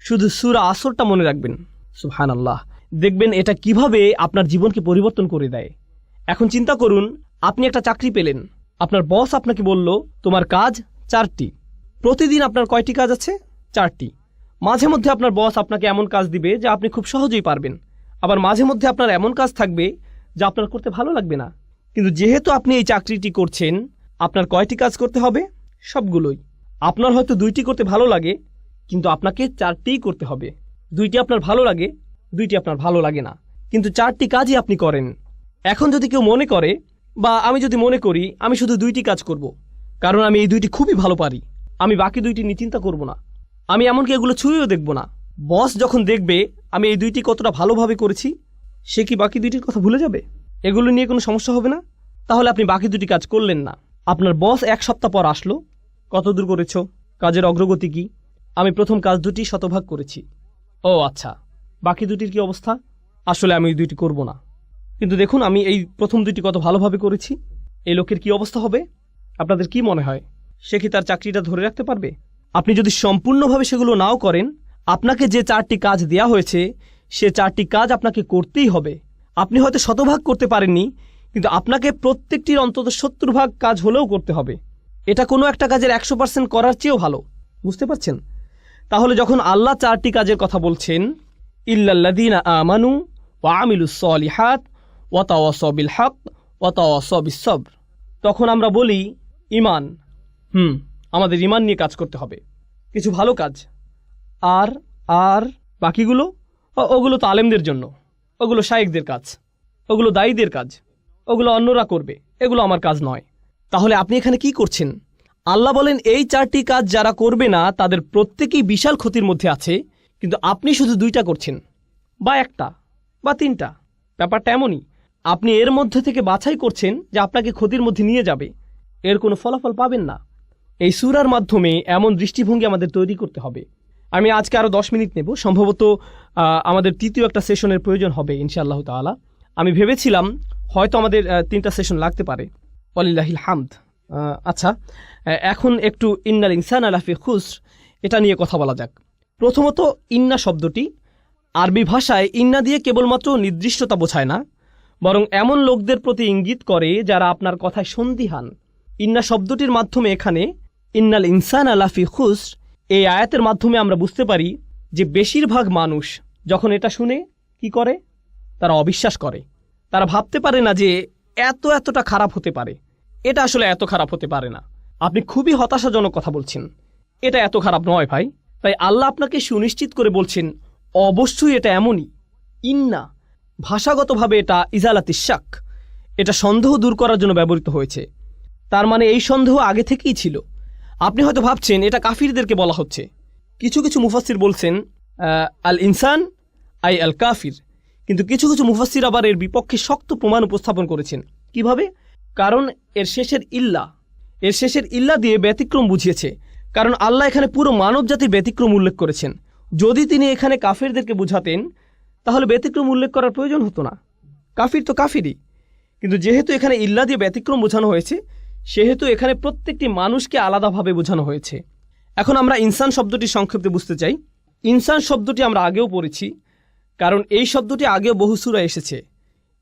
[SPEAKER 1] শুধু সূরা আসরটা মনে রাখবেন। সুবহানাল্লাহ, দেখবেন এটা কিভাবে আপনার জীবনকে পরিবর্তন করে দেয়। এখন চিন্তা করুন, আপনি একটা চাকরি পেলেন, আপনার বস আপনাকে বলল তোমার কাজ 4টি। প্রতিদিন আপনার কয়টি কাজ আছে? 4টি। মাঝে মধ্যে আপনার বস আপনাকে এমন কাজ দিবে যা আপনি খুব সহজেই পারবেন, আবার মাঝে মধ্যে আপনার এমন কাজ থাকবে যা আপনার করতে ভালো লাগবে না। কিন্তু যেহেতু আপনি এই চাকরিটি করছেন, আপনার কয়টি কাজ করতে হবে? সবগুলোই। আপনার হয়তো 2টি করতে ভালো লাগে, কিন্তু আপনাকে 4টিই করতে হবে। 2টি আপনার ভালো লাগে, 2টি আপনার ভালো লাগে না, কিন্তু 4টি কাজই আপনি করেন। এখন যদি কেউ মনে করে, বা আমি যদি মনে করি আমি শুধু 2টি কাজ করব, কারণ আমি এই 2টি খুবই ভালো পারি, আমি বাকি 2টি নিয়ে চিন্তা করব না, আমি এমনকি এগুলো ছুঁয়েও দেখব না। বস যখন দেখবে আমি এই 2টি কতটা ভালোভাবে করেছি, সে কি বাকি 2টির কথা ভুলে যাবে? এগুলো নিয়ে কোনো সমস্যা হবে না? তাহলে আপনি বাকি 2টি কাজ করলেন না। আপনার বস 1 সপ্তাহ পর আসলো, কত দূর করেছ? কাজের অগ্রগতি কি? আমি প্রথম কাজ 2টি শতভাগ করেছি। ও আচ্ছা, বাকি 2টির কি অবস্থা? আসলে আমি এই 2টি করব না, কিন্তু দেখুন আমি এই প্রথম 2টি কত ভালোভাবে করেছি। এই লোকের কি অবস্থা হবে? আপনাদের কি মনে হয়, সে কি তার চাকরিটা ধরে রাখতে পারবে? আপনি যদি সম্পূর্ণভাবে সেগুলো নাও করেন, আপনাকে যে 4টি কাজ দেয়া হয়েছে সে 4টি কাজ আপনাকে করতেই হবে। আপনি হয়তো শতভাগ করতে পারেননি, কিন্তু আপনাকে প্রত্যেকটির অন্তত 70 ভাগ কাজ হলেও করতে হবে। এটা কোনো একটা কাজের 100% করার চেয়েও ভালো। বুঝতে পারছেন? তাহলে যখন আল্লাহ 4টি কাজের কথা বলছেন, ইল্লাল্লাযীনা আমানু ওয়া আমিলুস সলিহাত ওয়া তাওয়াসাউ বিল হক ওয়া তাওয়াসাউ বিস সবর, তখন আমরা বলি ঈমান। আমাদের ঈমান নিয়ে কাজ করতে হবে, কিছু ভালো কাজ। আর আর বাকিগুলো, ওগুলো তো আলেমদের জন্য, ওগুলো শায়েখদের কাজ, ওগুলো দায়ীদের কাজ, ওগুলো অন্যরা করবে, এগুলো আমার কাজ নয়। তাহলে আপনি এখানে কি করছেন? আল্লাহ বলেন এই 4টি কাজ যারা করবে না তাদের প্রত্যেকেই বিশাল ক্ষতির মধ্যে আছে, কিন্তু আপনি শুধু 2টা করছেন, বা 1টা বা 3টা। ব্যাপারটা এমনই, আপনি এর মধ্যে থেকে বাছাই করছেন যে আপনাকে ক্ষতির মধ্যে নিয়ে যাবে, এর কোনো ফলাফল পাবেন না। এই সূরার মাধ্যমে এমন দৃষ্টিভঙ্গি আমাদের তৈরি করতে হবে। আমি আজকে আরও 10 মিনিট নেব, সম্ভবত আমাদের তৃতীয় একটা সেশনের প্রয়োজন হবে ইনশাআল্লাহ তাআলা। আমি ভেবেছিলাম হয়তো আমাদের 3টা সেশন লাগতে পারে, ওয়ালিল্লাহিল হামদ। আচ্ছা, এখন একটু ইন্নাল ইনসানা লাফি খুসর এটা নিয়ে কথা বলা যাক। প্রথমত, ইন্না শব্দটি আরবি ভাষায় ইন্না দিয়ে কেবলমাত্র নির্দিষ্টতা বোঝায় না, বরং এমন লোকদের প্রতি ইঙ্গিত করে যারা আপনার কথায় সন্দিহান। ইন্না শব্দটির মাধ্যমে এখানে ইন্নাল ইনসানা লাফি খুসর এই আয়াতের মাধ্যমে আমরা বুঝতে পারি যে বেশিরভাগ মানুষ যখন এটা শুনে কি করে? তারা অবিশ্বাস করে। তারা ভাবতে পারে না যে এতটা খারাপ হতে পারে। এটা আসলে এত খারাপ হতে পারে না। আপনি খুবই হতাশাজনক কথা বলছেন। এটা এত খারাপ নয় ভাই। তাই আল্লাহ আপনাকে সুনিশ্চিত করে বলছেন অবশ্যই এটা এমনই। ইন্না ভাষাগতভাবে এটা ইজালাতিশ শাক, এটা সন্দেহ দূর করার জন্য ব্যবহৃত হয়েছে। তার মানে এই সন্দেহ আগে থেকেই ছিল। আপনি হয়তো ভাবছেন এটা কাফিরদেরকে বলা হচ্ছে। কিছু কিছু মুফাসসির বলছেন আল ইনসান আই আল কাফির, কিন্তু কিছু কিছু মুফাসসির আবার এর বিপক্ষে শক্ত প্রমাণ উপস্থাপন করেছেন। কিভাবে? কারণ এর শেষের ইল্লা দিয়ে ব্যতিক্রম বুঝিয়েছে। কারণ আল্লাহ এখানে পুরো মানব জাতির ব্যতিক্রম উল্লেখ করেছেন। যদি তিনি এখানে কাফিরদেরকে বুঝাতেন তাহলে ব্যতিক্রম উল্লেখ করার প্রয়োজন হতো না। কাফির তো কাফিরই, কিন্তু যেহেতু এখানে ইল্লা দিয়ে ব্যতিক্রম বোঝানো হয়েছে সেহেতু এখানে প্রত্যেকটি মানুষকে আলাদাভাবে বোঝানো হয়েছে। এখন আমরা ইনসান শব্দটি সংক্ষেপে বুঝতে চাই। ইনসান শব্দটি আমরা আগেও পড়েছি, কারণ এই শব্দটি আগেও বহু সূরায় এসেছে।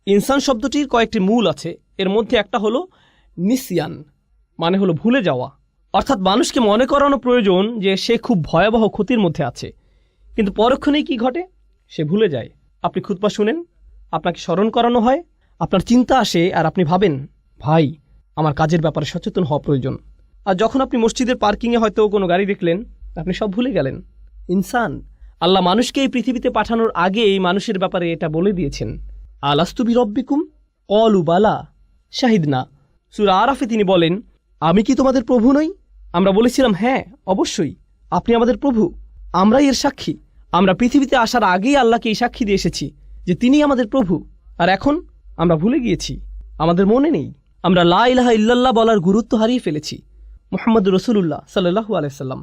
[SPEAKER 1] ইনসান শব্দটির কয়েকটি মূল আছে। এর মধ্যে একটা হলো নিসিয়ান, মানে হলো ভুলে যাওয়া। অর্থাৎ মানুষকে মনে করানো প্রয়োজন যে সে খুব ভয়াবহ ক্ষতির মধ্যে আছে, কিন্তু পরক্ষণেই কি ঘটে? সে ভুলে যায়। আপনি খুতবা শুনেন, আপনাকে স্মরণ করানো হয়, আপনার চিন্তা আসে আর আপনি ভাবেন ভাই আমার কাজের ব্যাপারে সচেতন হওয়া প্রয়োজন। আর যখন আপনি মসজিদের পার্কিংয়ে হয়তো কোনো গাড়ি দেখলেন, আপনি সব ভুলে গেলেন। ইনসান, আল্লাহ মানুষকে এই পৃথিবীতে পাঠানোর আগে এই মানুষের ব্যাপারে এটা বলে দিয়েছেন। আলাস্তু বিরব্বিকুম ক্বালু বালা শাহিদনা। সূরা আরাফে তিনি বলেন, আমি কি তোমাদের প্রভু নই? আমরা বলেছিলাম হ্যাঁ অবশ্যই আপনি আমাদের প্রভু, আমরাই এর সাক্ষী। আমরা পৃথিবীতে আসার আগেই আল্লাহকে এই সাক্ষী দিয়ে এসেছি যে তিনি আমাদের প্রভু। আর এখন আমরা ভুলে গিয়েছি, আমাদের মনে নেই। আমরা লা ইলাহা ইল্লাল্লাহ বলার গুরুত্ব হারিয়ে ফেলেছি। মুহাম্মদ রাসূলুল্লাহ সাল্লাল্লাহু আলাইহি সাল্লাম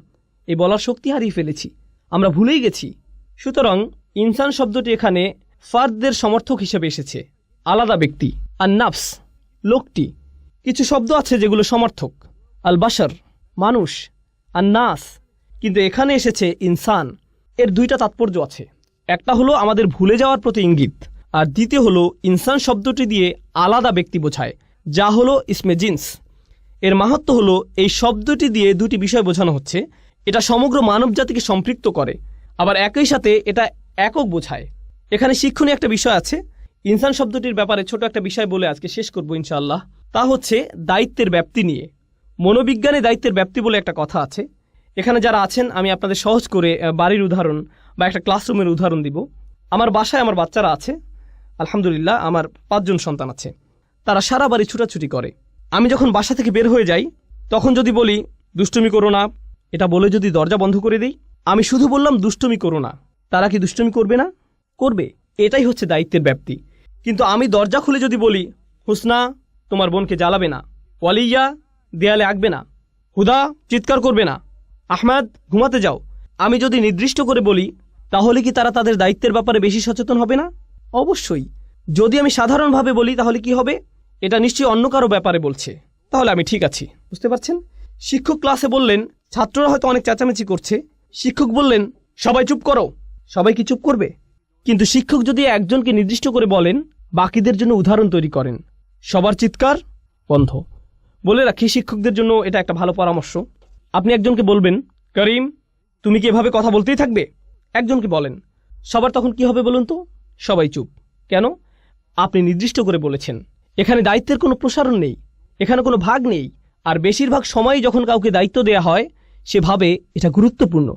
[SPEAKER 1] এই বলার শক্তি হারিয়ে ফেলেছি, আমরা ভুলেই গেছি। সুতরাং ইনসান শব্দটি এখানে ফার্দদের সমর্থক হিসেবে এসেছে, আলাদা ব্যক্তি। আর নাফস লোকটি, কিছু শব্দ আছে যেগুলো সমর্থক, আল বাশার মানুষ, আর নাস, কিন্তু এখানে এসেছে ইনসান। এর দুইটা তাৎপর্য আছে। একটা হলো আমাদের ভুলে যাওয়ার প্রতি ইঙ্গিত, আর দ্বিতীয় হলো ইনসান শব্দটি দিয়ে আলাদা ব্যক্তি বোঝায়, যা হলো ইসমে জিন্স। এর মাহাত্ম্য হলো এই শব্দটি দিয়ে দুটি বিষয় বোঝানো হচ্ছে। এটা সমগ্র মানব জাতিকে সম্পৃক্ত করে, আবার একই সাথে এটা একক বোঝায়। এখানে শিক্ষণীয় একটা বিষয় আছে। ইনসান শব্দটির ব্যাপারে ছোট একটা বিষয় বলে আজকে শেষ করব ইনশাআল্লাহ। তা হচ্ছে দায়িত্বের ব্যাপ্তি নিয়ে। মনোবিজ্ঞানে দায়িত্বের ব্যাপ্তি বলে একটা কথা আছে। এখানে যারা আছেন আমি আপনাদের সহজ করে বাড়ির উদাহরণ বা একটা ক্লাসরুমের উদাহরণ দিব। আমার বাসায় আমার বাচ্চারা আছে, আলহামদুলিল্লাহ আমার 5 জন সন্তান আছে। তারা সারা বাড়ি ছুটাছুটি করে। আমি যখন বাসা থেকে বের হয়ে যাই তখন যদি বলি দুষ্টুমি করো না, এটা বলে যদি দরজা বন্ধ করে দিই, আমি শুধু বললাম দুষ্টুমি করো না, তারা কি দুষ্টুমি করবে না? করবে। এটাই হচ্ছে দায়িত্বের ব্যাপ্তি। কিন্তু আমি দরজা খুলে যদি বলি হুসনা তোমার বোনকে জ্বালাবে না, ওয়ালিয়া দেয়ালে আঁকবে না, হুদা চিৎকার করবে না, আহমেদ ঘুমাতে যাও, আমি যদি নির্দিষ্ট করে বলি তাহলে কি তারা তাদের দায়িত্বের ব্যাপারে বেশি সচেতন হবে না? অবশ্যই। যদি আমি সাধারণভাবে বলি তাহলে কি হবে? এটা নিশ্চয়ই অন্য কারো ব্যাপারে বলছে, তাহলে আমি ঠিক আছি। বুঝতে পারছেন? শিক্ষক ক্লাসে বললেন, ছাত্ররা হয়তো অনেক চেঁচামেচি করছে, শিক্ষক বললেন সবাই চুপ করো, সবাই কি চুপ করবে? কিন্তু শিক্ষক যদি একজনকে নির্দিষ্ট করে বলেন, বাকিদের জন্য উদাহরণ তৈরি করেন, সবার চিৎকার বন্ধ। বলে রাখি শিক্ষকদের জন্য এটা একটা ভালো পরামর্শ। আপনি একজনকে বলবেন করিম তুমি কি এভাবে কথা বলতেই থাকবে? একজনকে বলেন, সবার তখন কি হবে বলুন তো? সবাই চুপ। কেন? আপনি নির্দিষ্ট করে বলেছেন। এখানে দায়িত্বের কোনো প্রসারণ নেই, এখানে কোনো ভাগ নেই। আর বেশিরভাগ সময়ই যখন কাউকে দায়িত্ব দেয়া হয় সে ভাবে এটা গুরুত্বপূর্ণ,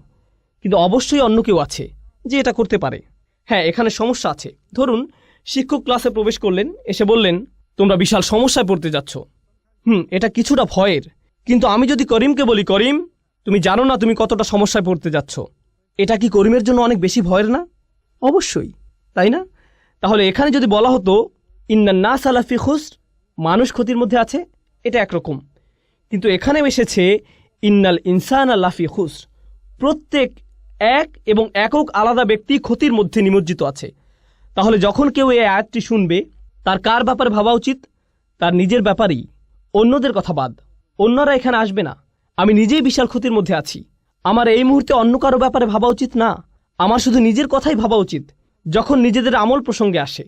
[SPEAKER 1] কিন্তু অবশ্যই অন্য কেউ আছে যে এটা করতে পারে। হ্যাঁ, এখানে সমস্যা আছে। ধরুন শিক্ষক ক্লাসে প্রবেশ করলেন, এসে বললেন তোমরা বিশাল সমস্যায় পড়তে যাচ্ছ। এটা কিছুটা ভয়ের, কিন্তু আমি যদি করিমকে বলি করিম তুমি জানো না তুমি কতটা সমস্যায় পড়তে যাচ্ছ, এটা কি করিমের জন্য অনেক বেশি ভয়ের না? অবশ্যই, তাই না? তাহলে এখানে যদি বলা হতো ইন্নান নাস আলা ফি খুসর, মানুষ ক্ষতির মধ্যে আছে, এটা একরকম। কিন্তু এখানে এসেছে ইন্নাল ইনসানা লাফি খুসর, প্রত্যেক এক এবং একক আলাদা ব্যক্তি ক্ষতির মধ্যে নিমজ্জিত আছে। তাহলে যখন কেউ এই আয়াতটি শুনবে তার কার ব্যাপারে ভাবা উচিত? তার নিজের ব্যাপারেই। অন্যদের কথা বাদ, অন্যরা এখানে আসবে না। আমি নিজেই বিশাল ক্ষতির মধ্যে আছি, আমার এই মুহূর্তে অন্য কারো ব্যাপারে ভাবা উচিত না, আমার শুধু নিজের কথাই ভাবা উচিত। যখন নিজেদের আমল প্রসঙ্গে আসে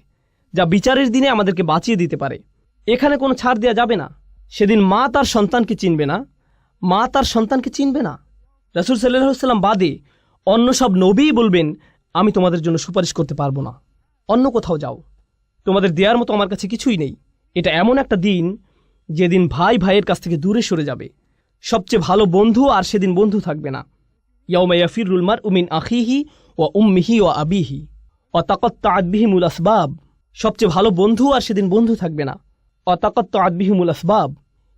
[SPEAKER 1] যা বিচারের দিনে আমাদেরকে বাঁচিয়ে দিতে পারে, এখানে কোনো ছাড় দেওয়া যাবে না। সেদিন মা তার সন্তানকে চিনবে না, মা তার সন্তানকে চিনবে না। রাসূল সাল্লাল্লাহু আলাইহি ওয়াসাল্লাম বাদে অন্য সব নবীই বলবেন আমি তোমাদের জন্য সুপারিশ করতে পারবো না, অন্য কোথাও যাও। তোমাদের দেওয়ার মতো আমার কাছে কিছুই নেই। এটা এমন একটা দিন যেদিন ভাই ভাইয়ের কাছ থেকে দূরে সরে যাবে। সবচেয়ে ভালো বন্ধু আর সেদিন বন্ধু থাকবে না। ইয়াউমা ইয়াফিরুল মারউ মিন আখিহি ওয়া উম্মিহি ওয়া আবিহি ওয়া তাকাত্তাআত বিহিমুল আসবাব। সবচেয়ে ভালো বন্ধু আর সেদিন বন্ধু থাকবে না। ওয়া তাকাত্তাআত বিহিমুল আসবাব।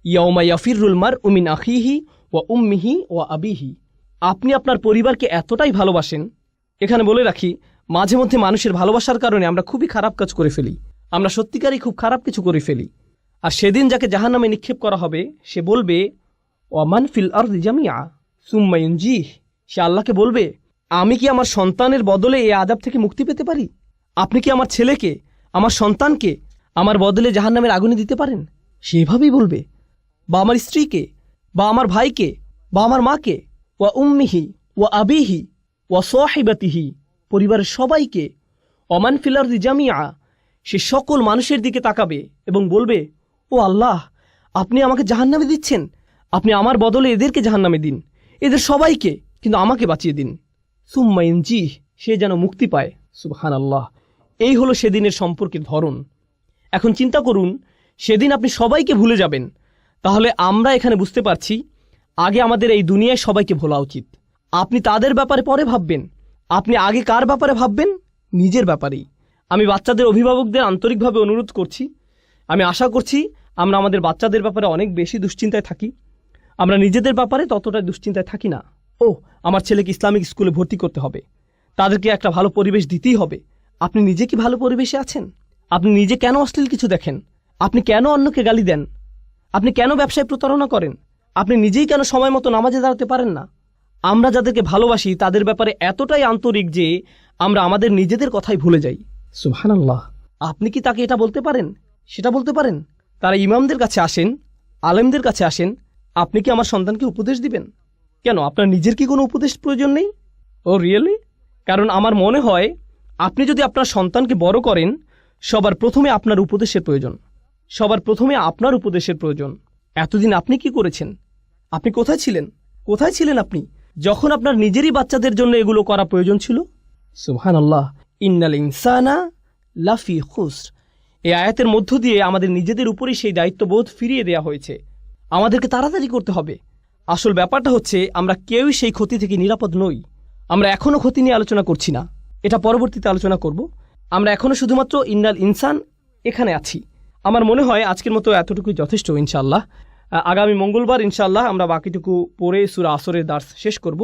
[SPEAKER 1] ইয়াউমা ইয়াফিরুল মারউ মিন আখিহি ওয়া উম্মিহি ওয়া আবিহি। আপনি আপনার পরিবারকে এতটাই ভালোবাসেন। এখানে বলে রাখি, মাঝে মধ্যে মানুষের ভালোবাসার কারণে আমরা খুবই খারাপ কাজ করে ফেলি। আমরা সত্যিকারই খুব খারাপ কিছু করে ফেলি। আর সেদিন যাকে জাহান্নামে নিক্ষেপ করা হবে সে বলবে, ওয়ামান ফিল আরদি জামিআ সুম্মা ইউনজিহ। সে আল্লাহকে বলবে, আমি কি আমার সন্তানের বদলে এই আযাব থেকে মুক্তি পেতে পারি? আপনি কি আমার ছেলেকে, আমার সন্তানকে আমার বদলে জাহান্নামের আগুনে দিতে পারেন? সে এভাবেই বলবে। বা আমার স্ত্রীকে, বা আমার ভাইকে, বা আমার মাকে, ওয়া উম্মিহি ওয়া আবিহি ওয়া সাহিবাতিহি, পরিবারের সবাইকে। ওমান ফিল আরদি জামিআ, সে সকল মানুষের দিকে তাকাবে এবং বলবে, ও আল্লাহ, আপনি আমাকে জাহান্নামে দিচ্ছেন, আপনি আমার বদলে এদেরকে জাহান্নামে দিন, এদের সবাইকে, কিন্তু আমাকে বাঁচিয়ে দিন। সুম্মা ইউনজিহ, সে যেন মুক্তি পায়। সুবহানাল্লাহ। এই হলো সেদিনের সম্পর্কের ধরন। এখন চিন্তা করুন, সেদিন আপনি সবাইকে ভুলে যাবেন। তাহলে আমরা এখানে বুঝতে পারছি, আগে আমাদের এই দুনিয়ায় সবাইকে ভোলা উচিত। আপনি তাদের ব্যাপারে পরে ভাববেন। আপনি আগে কার ব্যাপারে ভাববেন? নিজের ব্যাপারেই। আমি বাচ্চাদের অভিভাবকদের আন্তরিকভাবে অনুরোধ করছি, আমি আশা করছি আমরা আমাদের বাচ্চাদের ব্যাপারে অনেক বেশি দুশ্চিন্তায় থাকি। আমরা নিজেদের ব্যাপারে ততটা দুশ্চিন্তায় থাকি না। ও, আমার ছেলেকে ইসলামিক স্কুলে ভর্তি করতে হবে, তাদেরকে একটা ভালো পরিবেশ দিতেই হবে। আপনি নিজে কি ভালো পরিবেশে আছেন? আপনি নিজে কেন অশ্লীল কিছু দেখেন? আপনি কেন অন্যকে গালি দেন? আপনি কেন ব্যবসায় প্রতারণা করেন? আপনি নিজেই কেন সময় মতো নামাজে দাঁড়াতে পারেন না? আমরা যাদেরকে ভালোবাসি তাদের ব্যাপারে এতটাই আন্তরিক যে আমরা আমাদের নিজেদের কথাই ভুলে যাই। সুবহানাল্লাহ। আপনি কি তাকে এটা বলতে পারেন, সেটা বলতে পারেন? তারা ইমামদের কাছে আসেন, আলেমদের কাছে আসেন, আপনি কি আমার সন্তানকে উপদেশ দিবেন? কেন, আপনার নিজের কি কোনো উপদেশ প্রয়োজন নেই? ও রিয়েলি? কারণ আমার মনে হয় আপনি যদি আপনার সন্তানকে বড় করেন, সবার প্রথমে আপনার উপদেশের প্রয়োজন। সবার প্রথমে আপনার উপদেশের প্রয়োজন। এতদিন আপনি কি করেছেন? আপনি কোথায় ছিলেন? কোথায় ছিলেন আপনি যখন আপনার নিজেরই বাচ্চাদের জন্য এগুলো করা প্রয়োজন ছিল? সুবহানাল্লাহ। ইন্নাল ইনসানা লাফি খুসর। এই আয়াতের মধ্য দিয়ে আমাদের নিজেদের উপরই সেই দায়িত্ববোধ ফিরিয়ে দেওয়া হয়েছে। আমাদেরকে তাড়াতাড়ি করতে হবে। আসল ব্যাপারটা হচ্ছে, আমরা কেউই সেই ক্ষতি থেকে নিরাপদ নই। আমরা এখনও ক্ষতি নিয়ে আলোচনা করছি না, এটা পরবর্তীতে আলোচনা করব। আমরা এখনও শুধুমাত্র ইন্নাল ইনসান এখানে আছি। আমার মনে হয় আজকের মতো এতটুকুই যথেষ্ট। ইনশাআল্লাহ আগামী মঙ্গলবার ইনশাআল্লাহ আমরা বাকিটুকু পড়ে সূরা আসরের দার্স শেষ করব।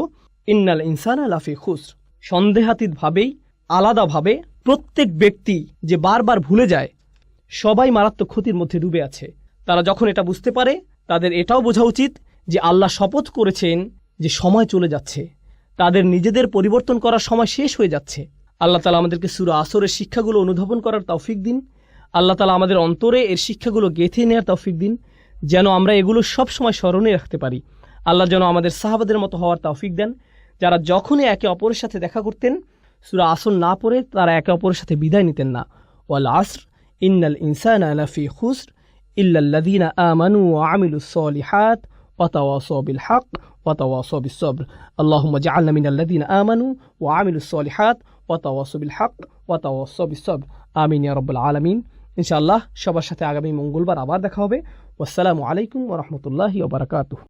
[SPEAKER 1] ইন্নাল ইনসানা লাফি খুসর। সন্দেহাতীতভাবেই, আলাদাভাবে প্রত্যেক ব্যক্তি যে বারবার ভুলে যায়, সবাই মারাত্মক ক্ষতির মধ্যে ডুবে আছে। তারা যখন এটা বুঝতে পারে, তাদের এটাও বোঝা উচিত যে আল্লাহ শপথ করেছেন যে সময় চলে যাচ্ছে, তাদের নিজেদের পরিবর্তন করার সময় শেষ হয়ে যাচ্ছে। আল্লাহ তাআলা আমাদেরকে সূরা আসরের শিক্ষাগুলো অনুধাবন করার তৌফিক দিন। আল্লাহ তাআলা আমাদের অন্তরে এর শিক্ষাগুলো গেঁথে নেওয়ার তৌফিক দিন, যেন আমরা এগুলো সব সময় স্মরণে রাখতে পারি। আল্লাহ যেন আমাদের সাহাবাদের মতো হওয়ার তৌফিক দেন, যারা যখনই একে অপরের সাথে দেখা করতেন সূরা আসর না পড়ে তারা একে অপরের সাথে বিদায় নিতেন না। ওয়াল আসর ইন্নাল ইনসানা লাফি খুসর ইল্লাল্লাযীনা আমানু ওয়া আমিলুস সালিহাত ওয়া তাওয়াসাউ বিল হক ওয়া তাওয়াসাউ বিস সবর। আল্লাহুম্মা জাআলনা মিনাল্লাযীনা আমানু ওয়া আমিলুস সালিহাত ওয়া তাওয়াসাউ বিল হক ওয়া তাওয়াসাউ বিস সবর। আমিন ইয়া রাব্বাল আলামিন। ইনশাআল্লাহ সবার সাথে আগামী মঙ্গলবার আবার দেখা হবে। ওয়াসসালামু আলাইকুম ওয়া রাহমাতুল্লাহি ওয়া বারাকাতুহু।